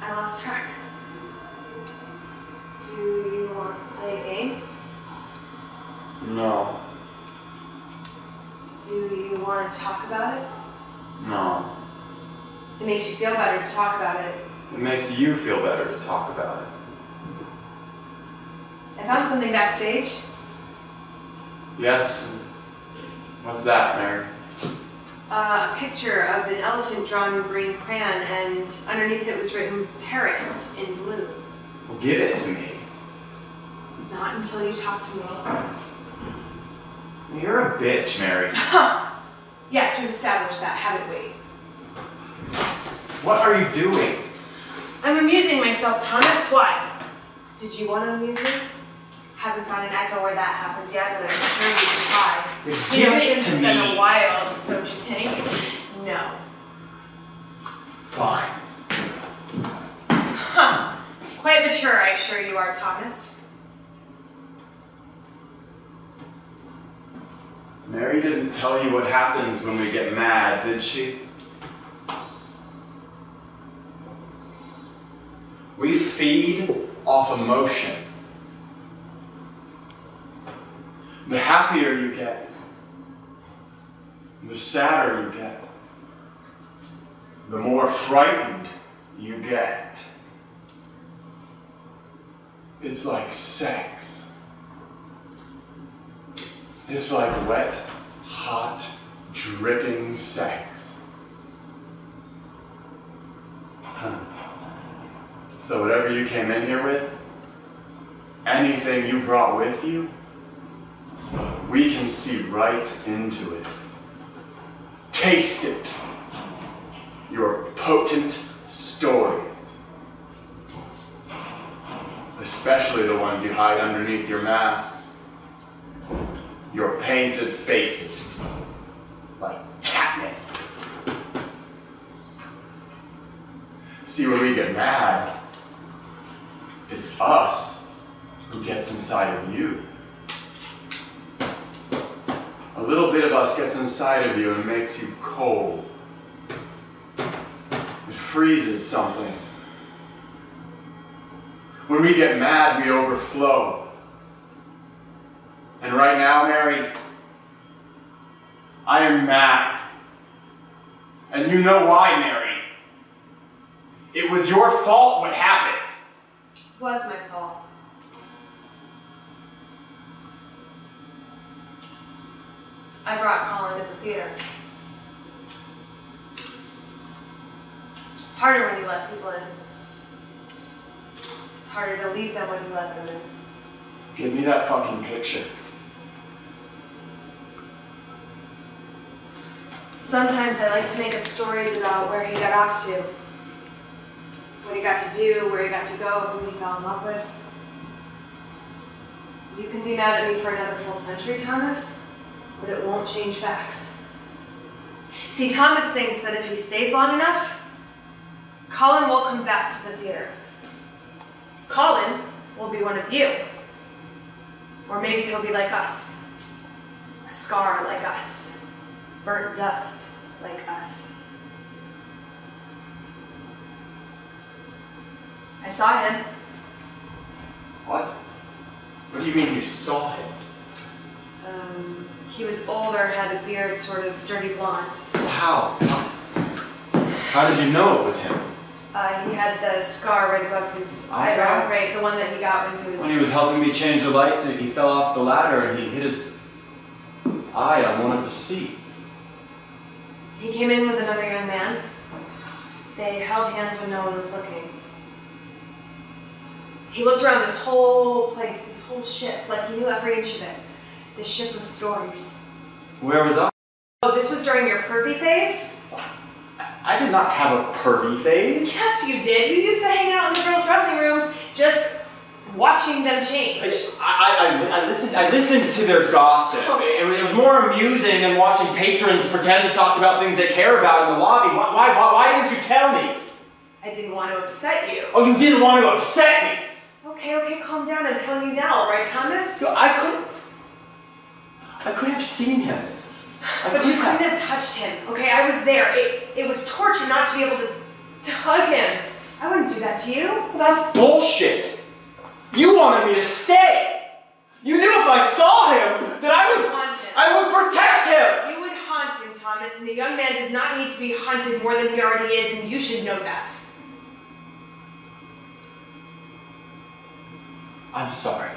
I lost track. Do you want to play a game? No. Do you want to talk about it? No. It makes you feel better to talk about it. It makes you feel better to talk about it. I found something backstage. Yes? What's that, Mary? A picture of an elephant drawn in green crayon, and underneath it was written Paris in blue. Well, give it to me. Not until you talk to me. You're a bitch, Mary. Huh! Yes, we've established that, haven't we? What are you doing? I'm amusing myself, Thomas. Why? Did you want to amuse me? Haven't found an echo where that happens yet, but I'm sure you can try. Give it Since to it's been me. a while, don't you think? No. Fine. Huh. Quite mature, I assure you are, Thomas. Mary didn't tell you what happens when we get mad, did she? We feed off emotion. The happier you get, the sadder you get, the more frightened you get. It's like sex. It's like wet, hot, dripping sex. So whatever you came in here with, anything you brought with you, we can see right into it. Taste it. Your potent stories. Especially the ones you hide underneath your masks. Your painted faces. Like catnip. See, when we get mad, it's us who gets inside of you. A little bit of us gets inside of you and makes you cold. It freezes something. When we get mad, we overflow. And right now, Mary, I am mad. And you know why, Mary. It was your fault what happened. It was my fault. I brought Colin to the theater. It's harder when you let people in. It's harder to leave them when you let them in. Give me that fucking picture. Sometimes I like to make up stories about where he got off to. What he got to do, where he got to go, who he fell in love with. You can be mad at me for another full century, Thomas, but it won't change facts. See, Thomas thinks that if he stays long enough, Colin will come back to the theater. Colin will be one of you. Or maybe he'll be like us. A scar like us. Burnt dust like us. I saw him. What? What do you mean you saw him? He was older, had a beard, sort of dirty blonde. How? How did you know it was him? He had the scar right above his eyebrow, right? The one that he got when he was... When he was helping me change the lights, and he fell off the ladder and he hit his eye on one of the seats. He came in with another young man. They held hands when no one was looking. He looked around this whole place, this whole ship, like he knew every inch of it. This ship of stories. Where was I? Oh, this was during your pervy phase? I did not have a pervy phase. Yes, you did. You used to hang out in the girls' dressing rooms, just watching them change. I listened to their gossip. It was more amusing than watching patrons pretend to talk about things they care about in the lobby. Why didn't you tell me? I didn't want to upset you. Oh, you didn't want to upset me? Okay, calm down. I'm telling you now, right, Thomas? No, I could have seen him. But you couldn't have touched him, okay? I was there. It was torture not to be able to hug him. I wouldn't do that to you. Well, that's bullshit. You wanted me to stay. You knew if I saw him that I would protect him. You would haunt him, Thomas, and the young man does not need to be hunted more than he already is, and you should know that. I'm sorry.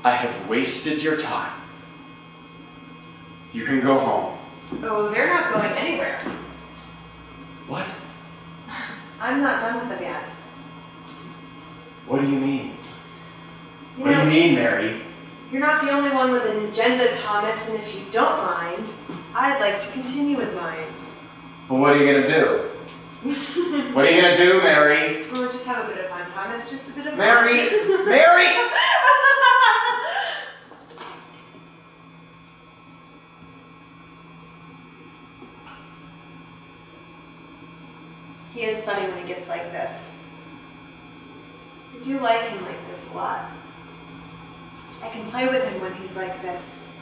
I have wasted your time. You can go home. Oh, they're not going anywhere. What? I'm not done with them yet. What do you mean? What do you mean, Mary? You're not the only one with an agenda, Thomas, and if you don't mind, I'd like to continue with mine. Well, what are you going to do? What are you going to do, Mary? We'll just have a bit of fun, Thomas. Just a bit of fun. Mary! Mary! He is funny when he gets like this. I do like him like this a lot. I can play with him when he's like this.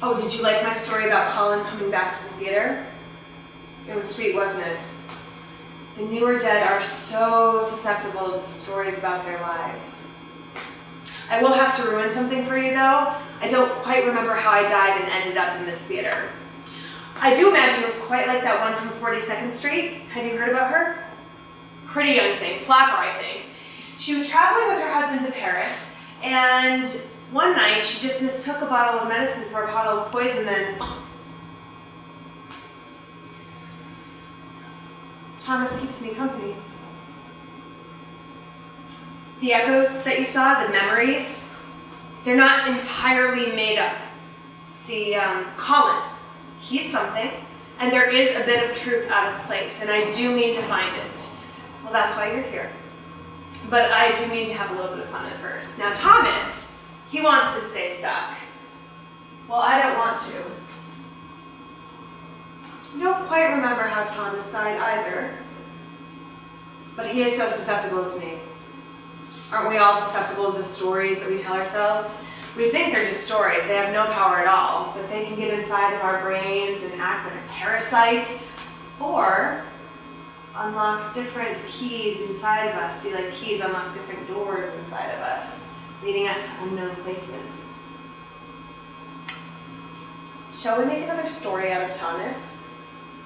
Oh, did you like my story about Colin coming back to the theater? It was sweet, wasn't it? The newer dead are so susceptible to the stories about their lives. I will have to ruin something for you, though. I don't quite remember how I died and ended up in this theater. I do imagine it was quite like that one from 42nd Street. Have you heard about her? Pretty young thing, flapper, I think. She was traveling with her husband to Paris, and one night she just mistook a bottle of medicine for a bottle of poison, then Thomas keeps me company. The echoes that you saw, the memories, they're not entirely made up. See, Colin, he's something, and there is a bit of truth out of place, and I do mean to find it. Well, that's why you're here. But I do mean to have a little bit of fun at first. Now, Thomas, he wants to stay stuck. Well, I don't want to. I don't quite remember how Thomas died either. But he is so susceptible as me. Aren't we all susceptible to the stories that we tell ourselves? We think they're just stories. They have no power at all, but they can get inside of our brains and act like a parasite, or unlock different keys inside of us, be like keys unlock different doors inside of us, leading us to unknown places. Shall we make another story out of Thomas?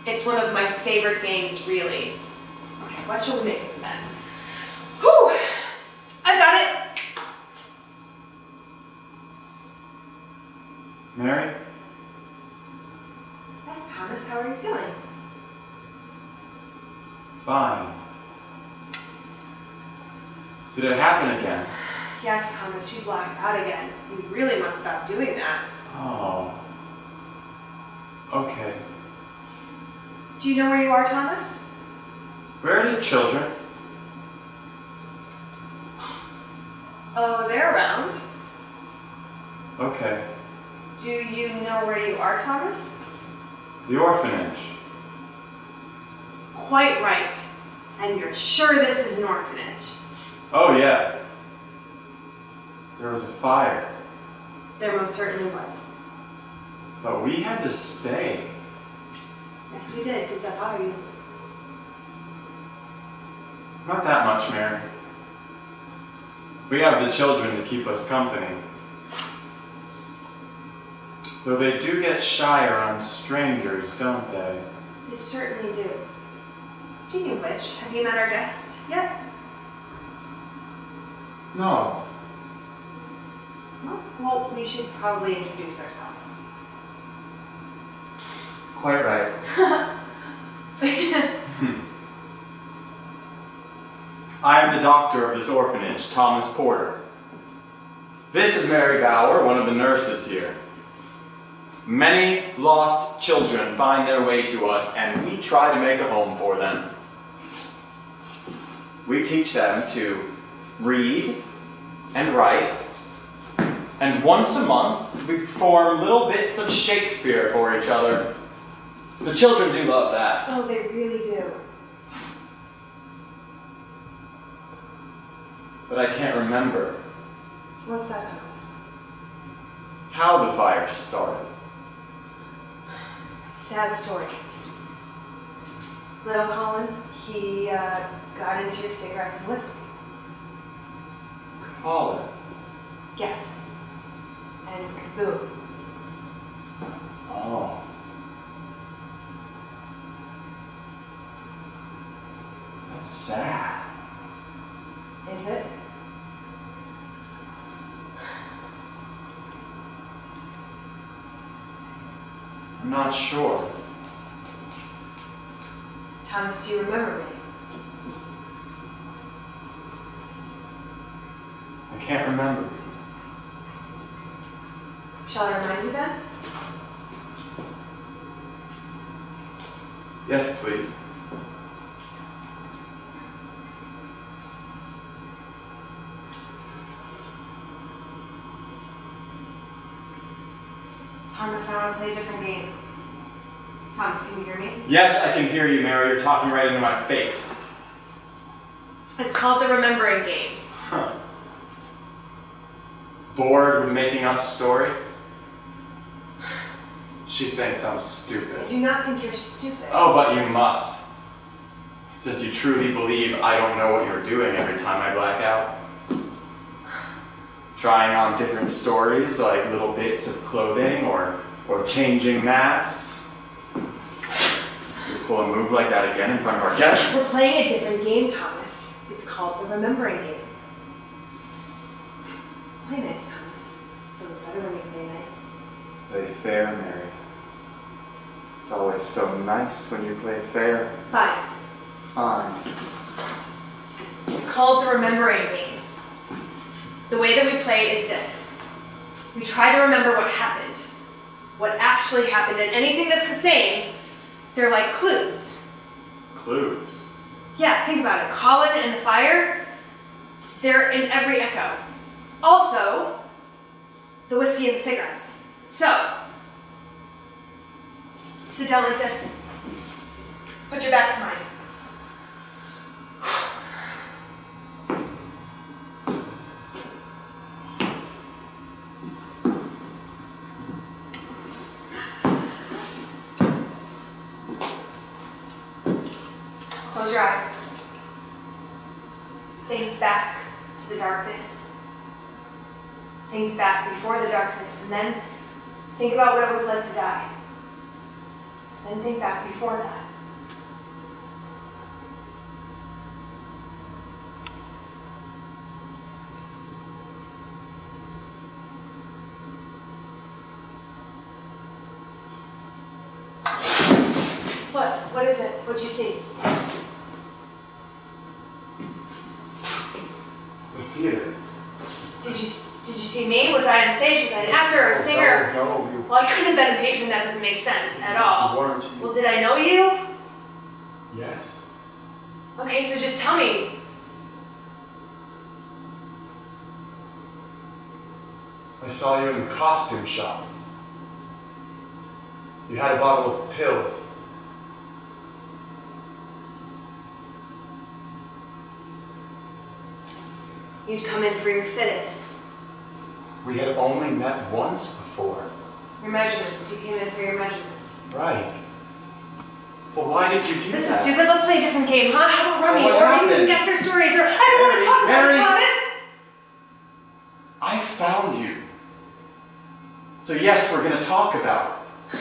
It's one of my favorite games, really. Okay, what shall we make of it then? Whew! I've got it! Mary? Yes, Thomas, how are you feeling? Fine. Did it happen again? Yes, Thomas, you blacked out again. You really must stop doing that. Oh. Okay. Do you know where you are, Thomas? Where are the children? Oh, they're around. Okay. Do you know where you are, Thomas? The orphanage. quite right. And you're sure this is an orphanage? Oh, yes. There was a fire. There most certainly was. But we had to stay. Yes, we did. Does that bother you? Not that much, Mary. We have the children to keep us company. Though they do get shy around strangers, don't they? They certainly do. Speaking of which, have you met our guests yet? No. Well, we should probably introduce ourselves. Quite right. I am the doctor of this orphanage, Thomas Porter. This is Mary Bauer, one of the nurses here. Many lost children find their way to us, and we try to make a home for them. We teach them to read and write, and once a month we perform little bits of Shakespeare for each other. The children do love that. Oh, they really do. But I can't remember What's that, Thomas? how the fire started. Sad story. Little Colin, he got into your cigarettes and whiskey. Colin. Yes. And kaboom. Oh. That's sad. Is it? I'm not sure. Thomas, do you remember me? I can't remember. Shall I remind you then? Yes, please. Thomas, I want to play a different game. Thomas, can you hear me? Yes, I can hear you, Mary. You're talking right into my face. It's called the remembering game. Huh. Bored with making up stories? She thinks I'm I stupid. do not think you're stupid. Oh, but you must. Since you truly believe I don't know what you're doing every time I black out. Trying on different stories, like little bits of clothing or changing masks. You pull a move like that again in front of our guests. We're playing a different game, Thomas. It's called the remembering game. Play nice, Thomas. It's always better when you play nice. Play fair, Mary. It's always so nice when you play fair. Fine. Fine. It's called the remembering game. The way that we play is this. We try to remember what happened, what actually happened, and anything that's the same, they're like clues. Clues? Yeah, think about it. Colin and the fire, they're in every echo. Also, the whiskey and the cigarettes. So, sit down like this. Put your back to mine. Close your eyes. Think back to the darkness. Think back before the darkness, and then think about what it was like to die. Then think back before that. What? What is it? What'd you see? The theater. Did you see me? Was I on stage? Was I an actor or a singer? No, you Well, I couldn't have been a patron. That doesn't make sense at all. weren't. Well, did I know you? Yes. Okay, so just tell me. I saw you in the costume shop. You had a bottle of pills. You'd come in for your fitting. We had only met once before. Your measurements. You came in for your measurements. Right. Well, why did you do This that? is stupid. Let's play a different game, huh? How about rummy? What Or maybe we happened? can guess their stories, or I don't want to talk about it, Mary. Thomas! I found you. So yes, we're gonna talk about it.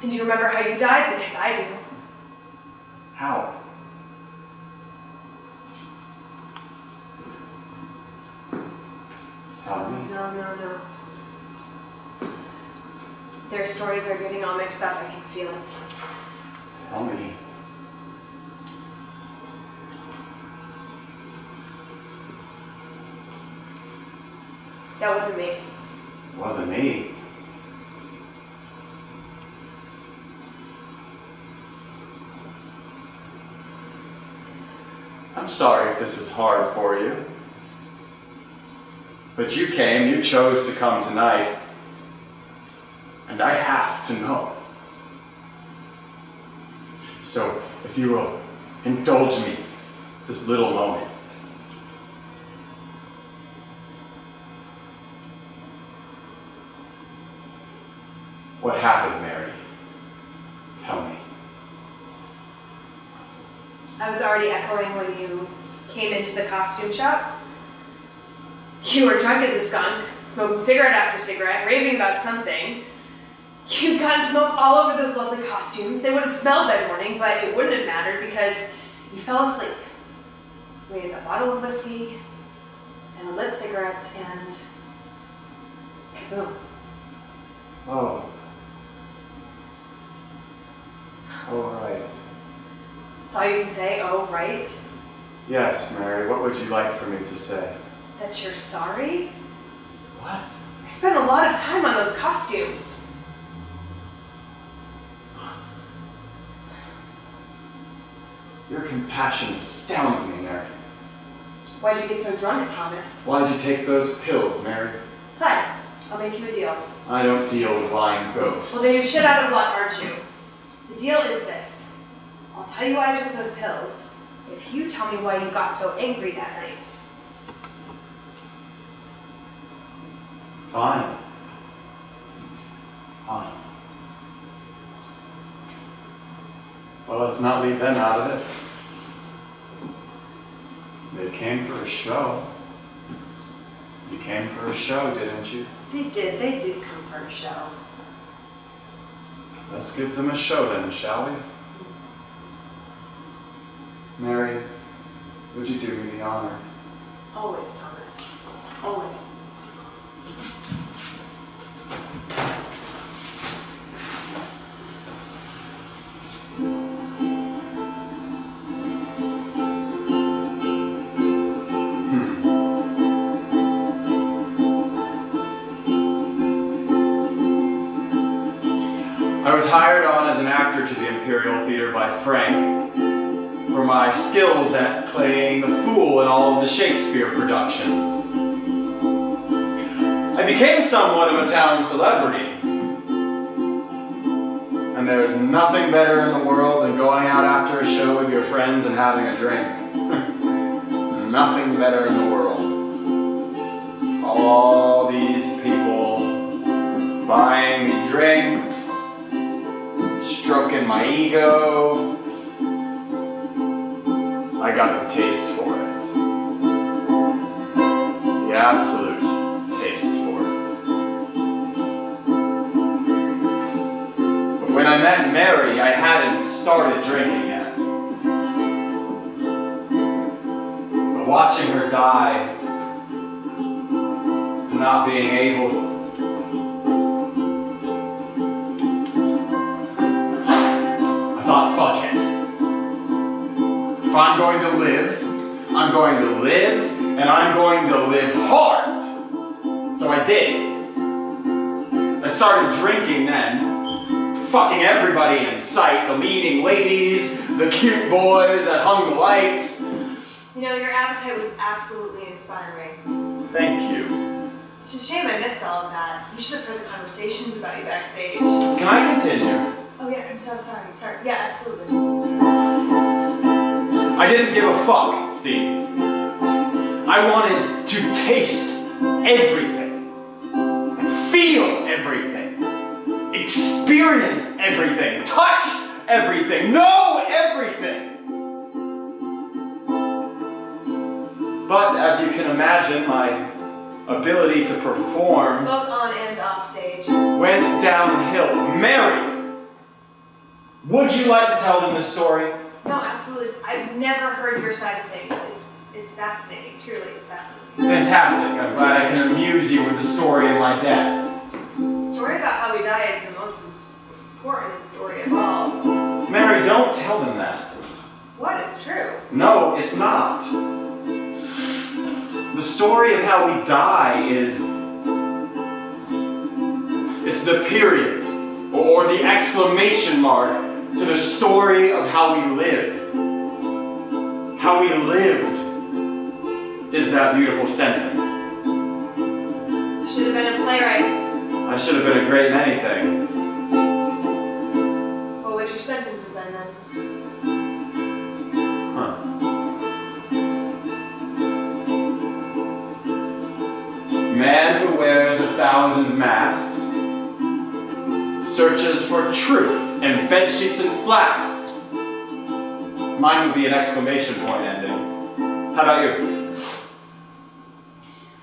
And do you remember how you died? Because I do. How? Tell me. No. Their stories are getting all mixed up. I can feel it. Tell me. That wasn't me. It wasn't me. I'm sorry if this is hard for you. But you came, you chose to come tonight. And I have to know. So, if you will indulge me this little moment. What happened, Mary? Tell me. I was already echoing when you came into the costume shop. You were drunk as a skunk, smoking cigarette after cigarette, raving about something. You'd gotten smoke all over those lovely costumes. They would have smelled by morning, but it wouldn't have mattered because you fell asleep with a bottle of whiskey and a lit cigarette and kaboom. Oh. Oh, right. That's all you can say, oh, right? Yes, Mary, what would you like for me to say? That you're sorry? What? I spent a lot of time on those costumes. Your compassion astounds me, Mary. Why'd you get so drunk, Thomas? Why'd you take those pills, Mary? Fine, I'll make you a deal. I don't deal with lying ghosts. Well, then you're shit out of luck, aren't you? The deal is this. I'll tell you why I took those pills if you tell me why you got so angry that night. Fine. Fine. Well, let's not leave them out of it. They came for a show. You came for a show, didn't you? They did come for a show. Let's give them a show then, shall we? Mary, would you do me the honor? Always, Thomas. Always. I was hired on as an actor to the Imperial Theater by Frank for my skills at playing the fool in all of the Shakespeare productions. I became somewhat of a town celebrity. And there's nothing better in the world than going out after a show with your friends and having a drink. Nothing better in the world. All these people buying me drinks, stroking my ego. I got the taste for it. The absolute taste for it. But when I met Mary, I hadn't started drinking yet. But watching her die, and not being able I thought, fuck it. If I'm going to live, I'm going to live, and I'm going to live hard. So I did. I started drinking then, fucking everybody in sight, the leading ladies, the cute boys that hung the lights. You know, your appetite was absolutely inspiring. Thank you. It's a shame I missed all of that. You should have heard the conversations about you backstage. Can I continue? Oh yeah, I'm so sorry. Sorry. Yeah, absolutely. I didn't give a fuck, see. I I wanted to taste everything, feel everything, experience everything, touch everything, know everything. But as you can imagine, my ability to perform, both on and off stage, went downhill. Mary, would you like to tell them this story? No, absolutely. I've never heard your side of things. It's fascinating. Truly, it's fascinating. Fantastic. I'm glad I can amuse you with the story of my death. The story about how we die is the most important story of all. Mary, don't tell them that. What? It's true. No, it's not. The story of how we die is... it's the period, or the exclamation mark, to the story of how we lived. How we lived is that beautiful sentence. You should have been a playwright. I should have been a great many things. What would your sentence have been then? Huh. Man who wears 1,000 masks searches for truth in bedsheets and flasks. Mine would be an exclamation point ending. How about you?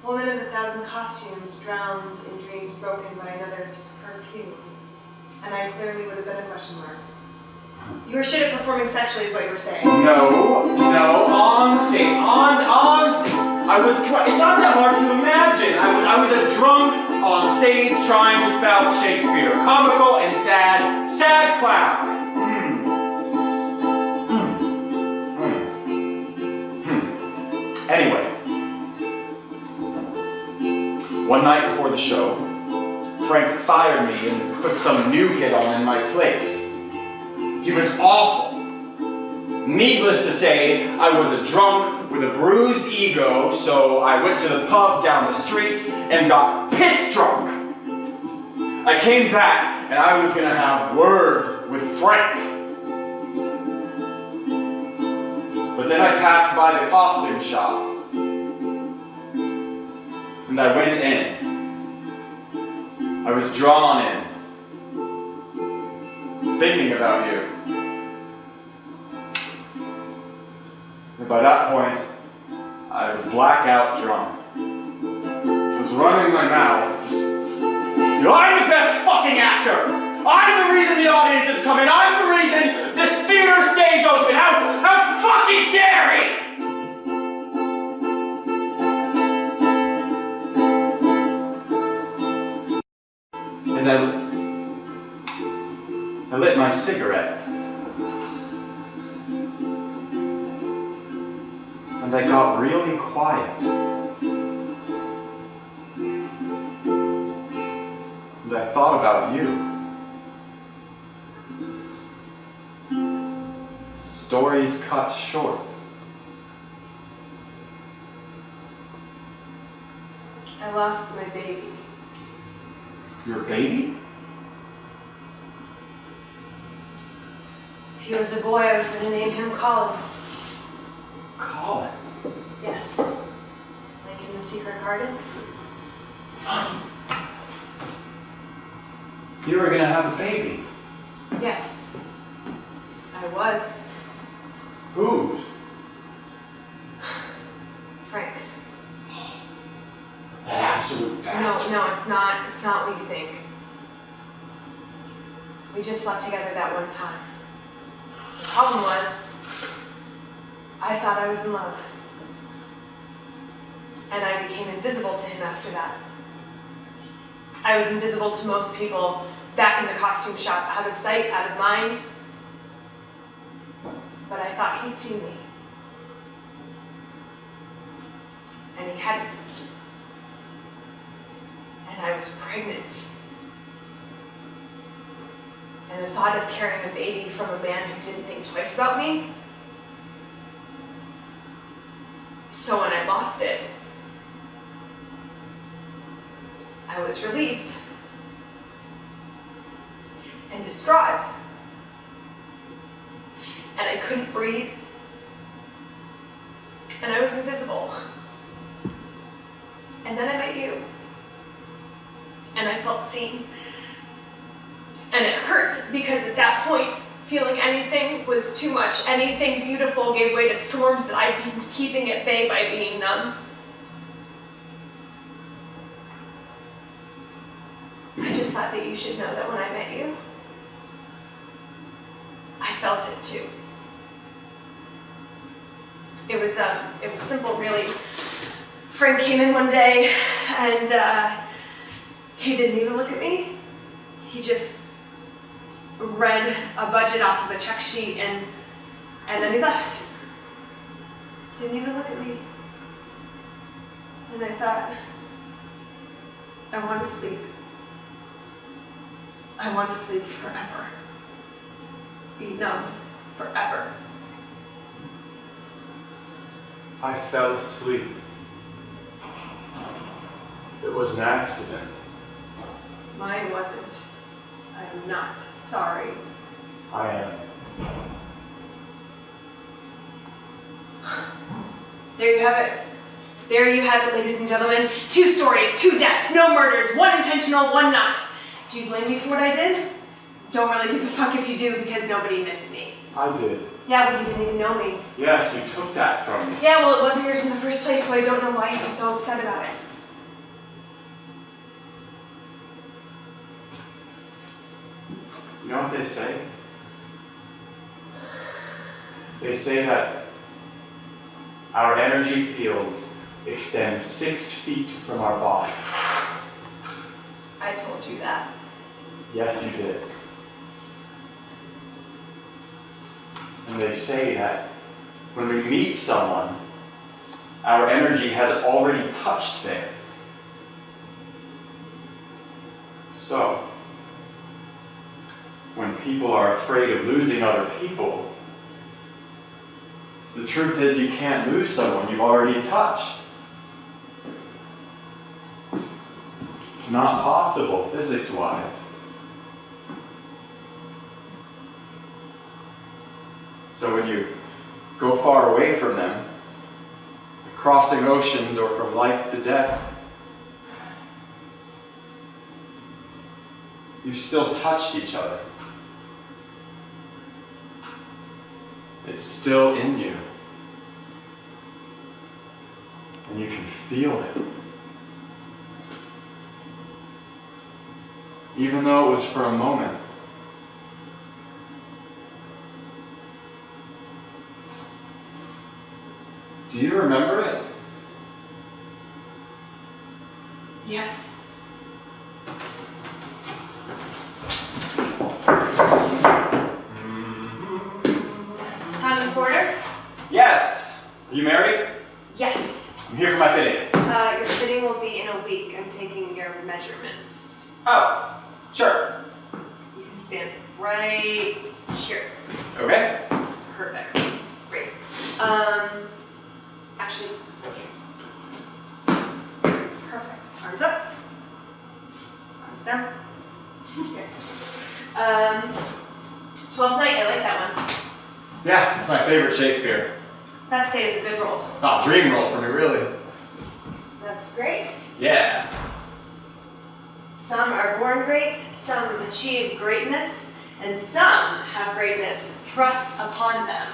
Woman of 1,000 costumes drowns in dreams broken by another's perfume. And I clearly would have been a question mark. You were shit at performing sexually is what you were saying. No, on stage, on stage. I was trying, it's not that hard to imagine. I was a drunk on stage trying to spout Shakespeare. Comical and sad clown. Anyway, one night before the show, Frank fired me and put some new kid on in my place. He was awful. Needless to say, I was a drunk with a bruised ego, so I went to the pub down the street and got piss drunk. I came back and I was gonna have words with Frank. But then I passed by the costume shop and I went in. I was drawn in, thinking about you. And by that point, I was blackout drunk. I was running my mouth. I'm the best fucking actor! I'm the reason the audience is coming! I'm the reason this theater stays open! How fucking dare he! And I lit my cigarette. And I got really quiet. And I thought about you. Stories cut short. I lost my baby. Your baby? If he was a boy, I was going to name him Colin. Colin? Yes. Like in the secret garden. You were gonna have a baby. Yes. I was. Whose? Frank's. That absolute bastard. No, it's not. It's not what you think. We just slept together that one time. The problem was, I thought I was in love. And I became invisible to him after that. I was invisible to most people back in the costume shop, out of sight, out of mind. But I thought he'd seen me. And he hadn't. And I was pregnant. And the thought of carrying a baby from a man who didn't think twice about me. So when I lost it, I was relieved and distraught. And I couldn't breathe. And I was invisible. And then I met you. And I felt seen. And it hurt because at that point, feeling anything was too much. Anything beautiful gave way to storms that I'd been keeping at bay by being numb. I just thought that you should know that when I met you, I felt it too. It was simple, really. Frank came in one day, and he didn't even look at me. He just read a budget off of a check sheet, and then he left. Didn't even look at me. And I thought, I want to sleep. I want to sleep forever. Be numb forever. I fell asleep. It was an accident. Mine wasn't. I'm not sorry. I am. There you have it. There you have it, ladies and gentlemen. 2 stories, 2 deaths, no murders, 1 intentional, 1 not. Do you blame me for what I did? Don't really give a fuck if you do, because nobody missed me. I did. Yeah, well, you didn't even know me. Yes, you took that from me. Yeah, well, it wasn't yours in the first place, so I don't know why you'd be so upset about it. You know what they say? They say that our energy fields extend 6 feet from our body. I told you that. Yes, you did. And they say that when we meet someone, our energy has already touched theirs. So, when people are afraid of losing other people, the truth is you can't lose someone you've already touched. It's not possible physics-wise. So when you go far away from them, crossing oceans or from life to death, you've still touched each other. It's still in you. And you can feel it. Even though it was for a moment. Do you remember it? Yes. Thomas Porter? Yes. Are you married? Yes. I'm here for my fitting. Your fitting will be in a week. I'm taking your measurements. Oh, sure. You can stand right here. Okay. Perfect. Great. Actually, perfect. Arms up. Arms down. Here. 12th Night, I like that one. Yeah, it's my favorite Shakespeare. Fast Day is a good role. Oh, dream role for me, really. That's great. Yeah. Some are born great, some achieve greatness, and some have greatness thrust upon them,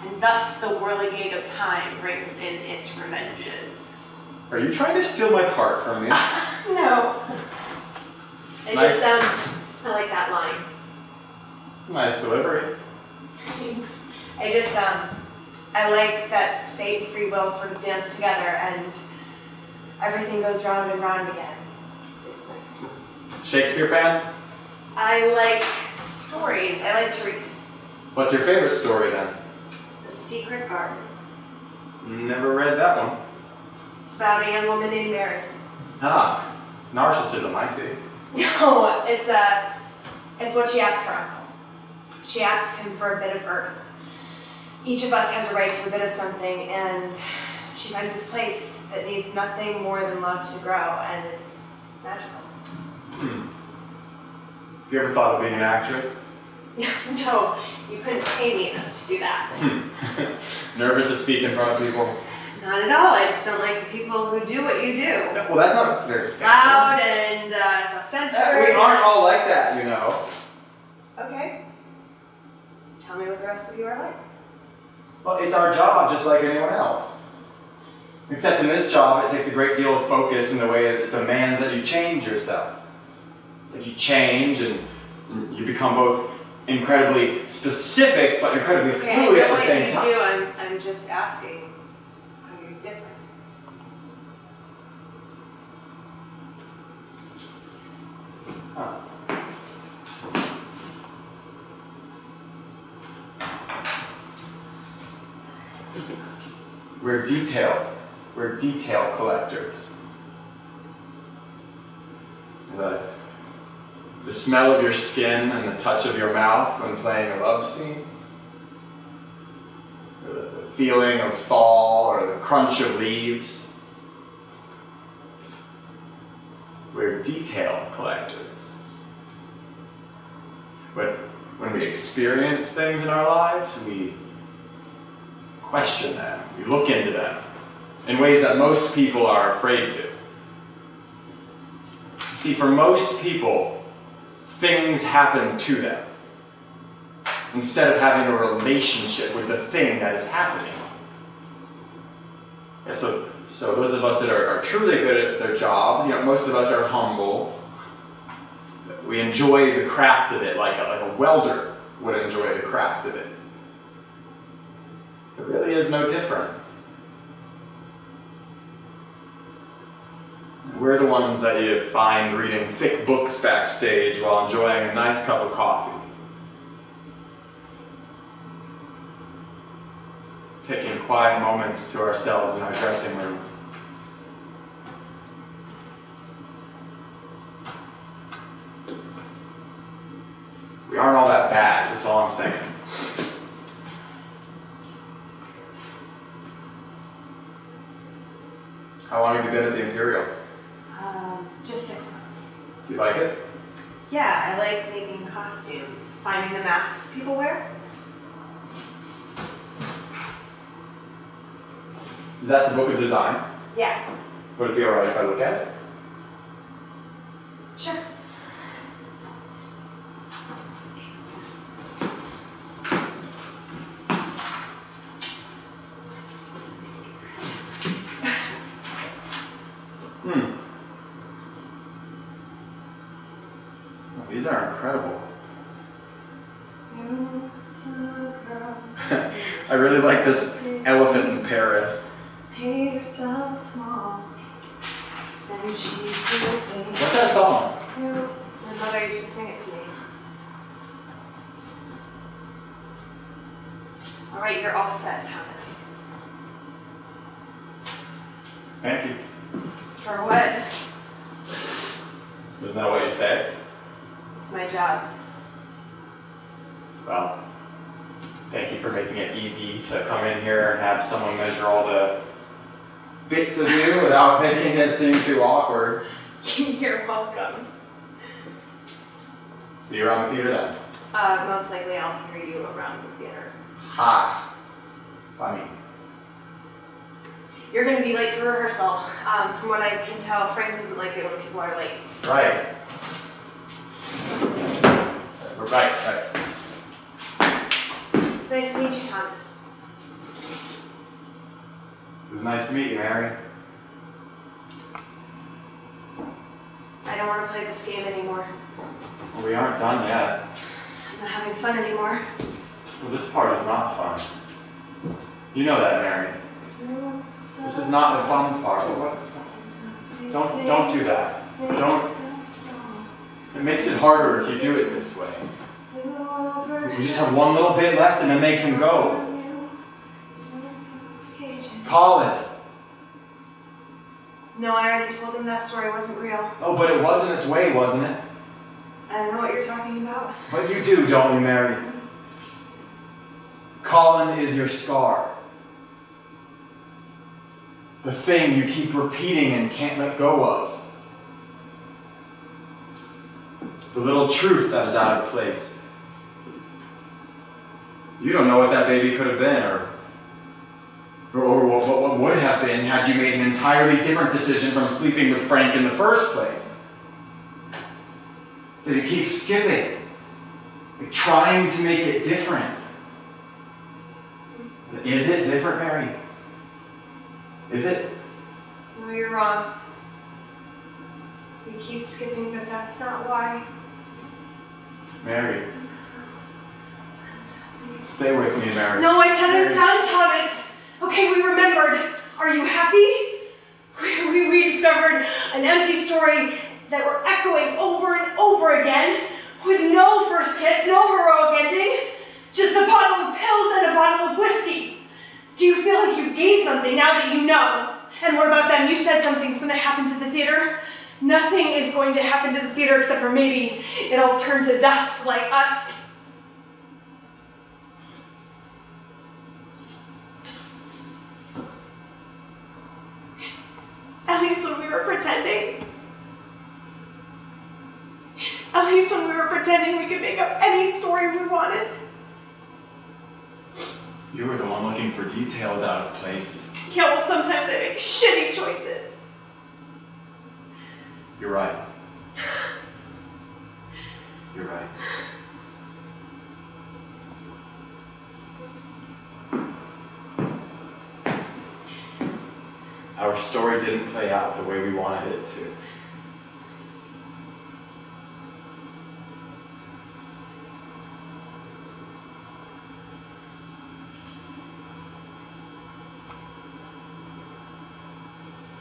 and thus the whirligate of time brings in its revenges. Are you trying to steal my part from me? No. I Nice. I like that line. Nice delivery. Thanks. I like that fate and free will sort of dance together, and everything goes round and round again. It's nice. Shakespeare fan? I like stories. I like to read. What's your favorite story then? The Secret Garden. Never read that one. It's about a young woman named Mary. Ah, narcissism, I see. No, it's what she asks her uncle. She asks him for a bit of earth. Each of us has a right to a bit of something, and she finds this place that needs nothing more than love to grow, and it's magical. Have you ever thought of being an actress? No, you couldn't pay me enough to do that. Nervous to speak in front of people? Not at all. I just don't like the people who do what you do. Well, that's not very fair. Loud and self-centered. We aren't all like that, you know. Okay. Tell me what the rest of you are like. Well, it's our job just like anyone else. Except in this job, it takes a great deal of focus in the way that it demands that you change yourself. That you change and you become both incredibly specific but incredibly fluid at the same time. I know what you do. I'm just asking how you're different. Huh. We're detail collectors. The smell of your skin and the touch of your mouth when playing a love scene. The feeling of fall or the crunch of leaves. We're detail collectors. When we experience things in our lives, we question them, we look into them in ways that most people are afraid to. See, for most people, things happen to them instead of having a relationship with the thing that is happening. Yeah, so those of us that are truly good at their jobs, most of us are humble. We enjoy the craft of it like a welder would enjoy the craft of it. It really is no different. We're the ones that you find reading thick books backstage while enjoying a nice cup of coffee. Taking quiet moments to ourselves in our dressing rooms. We aren't all that bad, that's all I'm saying. How long have you been at the Imperial? Just 6 months. Do you like it? Yeah, I like making costumes, finding the masks people wear. Is that the book of designs? Yeah. Would it be alright if I look at it? Sure. These are incredible. I really like this elephant in Paris. Made herself small. Then she What's that song? My mother used to sing it to me. All right, you're all set, Thomas. Thank you. For what? Isn't that what you said? It's my job. Well, thank you for making it easy to come in here and have someone measure all the bits of you without making it seem too awkward. You're welcome. So you're on the theater then? Most likely I'll hear you around the theater. Ha! Funny. You're going to be late for rehearsal. From what I can tell, Frank doesn't like it when people are late. Right. Right. It's nice to meet you, Thomas. It was nice to meet you, Mary. I don't want to play this game anymore. Well, we aren't done yet. I'm not having fun anymore. Well, this part is not fun. You know that, Mary. This is not the fun part. Don't do that. Don't. It makes it harder if you do it this way. We just have one little bit left and then make him go. Colin. No, I already told him that story wasn't real. Oh, but it was in its way, wasn't it? I don't know what you're talking about. But you do, don't you, Mary? Colin is your scar. The thing you keep repeating and can't let go of. The little truth that is out of place. You don't know what that baby could have been or Or what would have been had you made an entirely different decision from sleeping with Frank in the first place. So you keep skipping, like trying to make it different. Is it different, Mary? Is it? No, you're wrong. You keep skipping, but that's not why. Mary. Stay with me, Mary. No, I said Mary. I'm done, Thomas. Okay, we remembered. Are you happy? We rediscovered an empty story that we're echoing over and over again with no first kiss, no heroic ending, just a bottle of pills and a bottle of whiskey. Do you feel like you gained something now that you know? And what about them? You said something's going to happen to the theater. Nothing is going to happen to the theater except for maybe it'll turn to dust like us. At least when we were pretending. At least when we were pretending we could make up any story we wanted. You were the one looking for details out of place. Yeah, well, sometimes I make shitty choices. You're right. You're right. Our story didn't play out the way we wanted it to.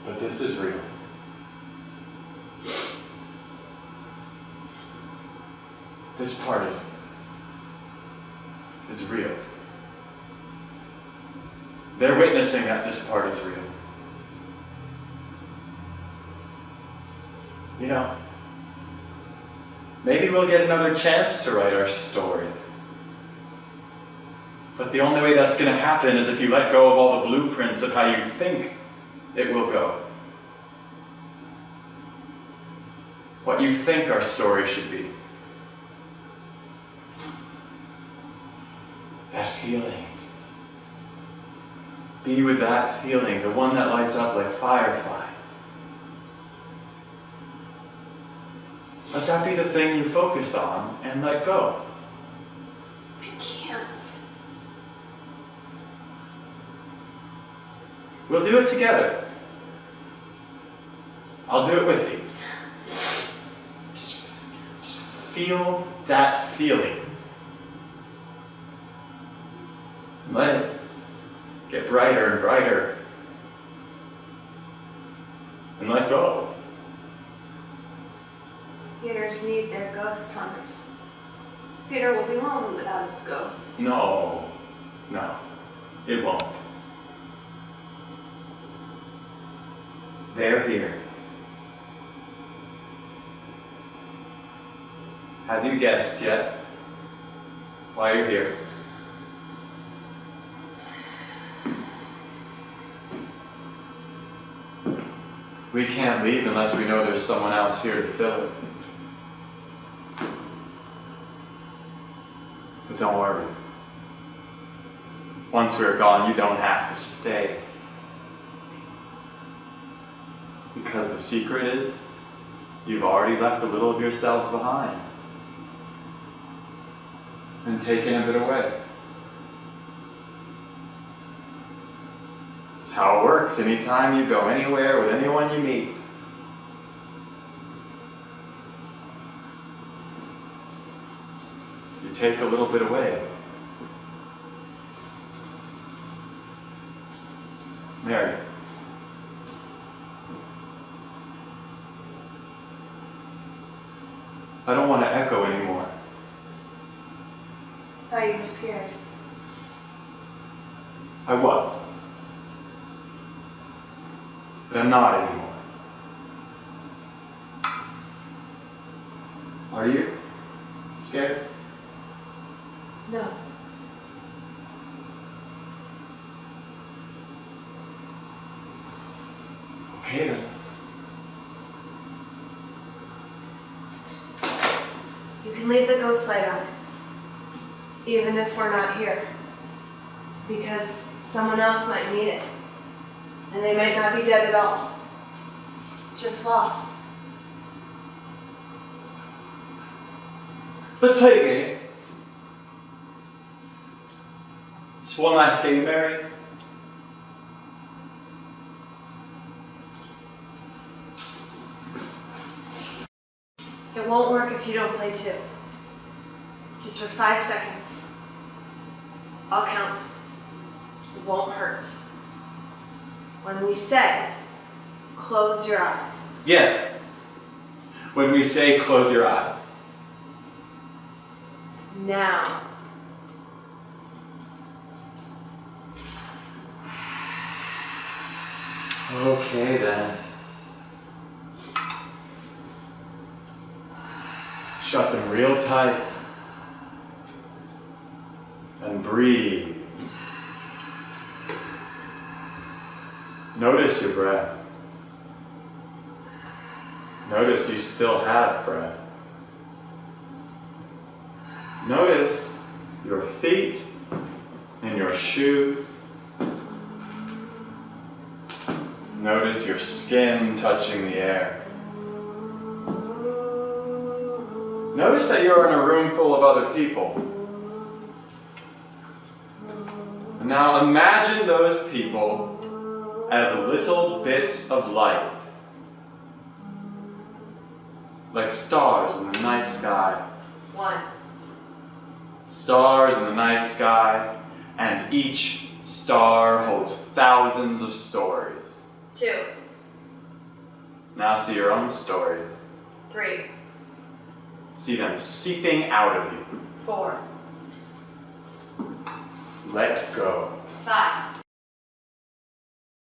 But this is real. This part is real. They're witnessing that this part is real. You know, maybe we'll get another chance to write our story. But the only way that's going to happen is if you let go of all the blueprints of how you think it will go. What you think our story should be. That feeling. Be with that feeling, the one that lights up like fireflies. Let that be the thing you focus on and let go. I can't. We'll do it together. I'll do it with you. Just feel that feeling. And let it get brighter and brighter. And let go. Theaters need their ghosts, Thomas. Theater will be lonely without its ghosts. No, it won't. They're here. Have you guessed yet why you're here? We can't leave unless we know there's someone else here to fill it. But don't worry. Once we're gone, you don't have to stay. Because the secret is, you've already left a little of yourselves behind. And taken a bit away. It's how it works anytime you go anywhere with anyone you meet. You take a little bit away. Mary. I don't want to echo anymore. I thought you were scared. I was. But I'm not anymore. Are you scared? No. Okay then. You can leave the ghost light on, even if we're not here. Because Someone else might need it. And they might not be dead at all. Just lost. Let's play a game. Just one last game, Mary. It won't work if you don't play too. Just for 5 seconds. I'll count. It won't hurt. When we say, close your eyes. Yes. When we say close your eyes. Now. Okay then. Shut them real tight. And breathe. Notice your breath. Notice you still have breath. Notice your feet and your shoes. Notice your skin touching the air. Notice that you're in a room full of other people. Now imagine those people as little bits of light, like stars in the night sky. 1. Stars in the night sky, and each star holds thousands of stories. 2. Now see your own stories. 3. See them seeping out of you. 4. Let go. 5.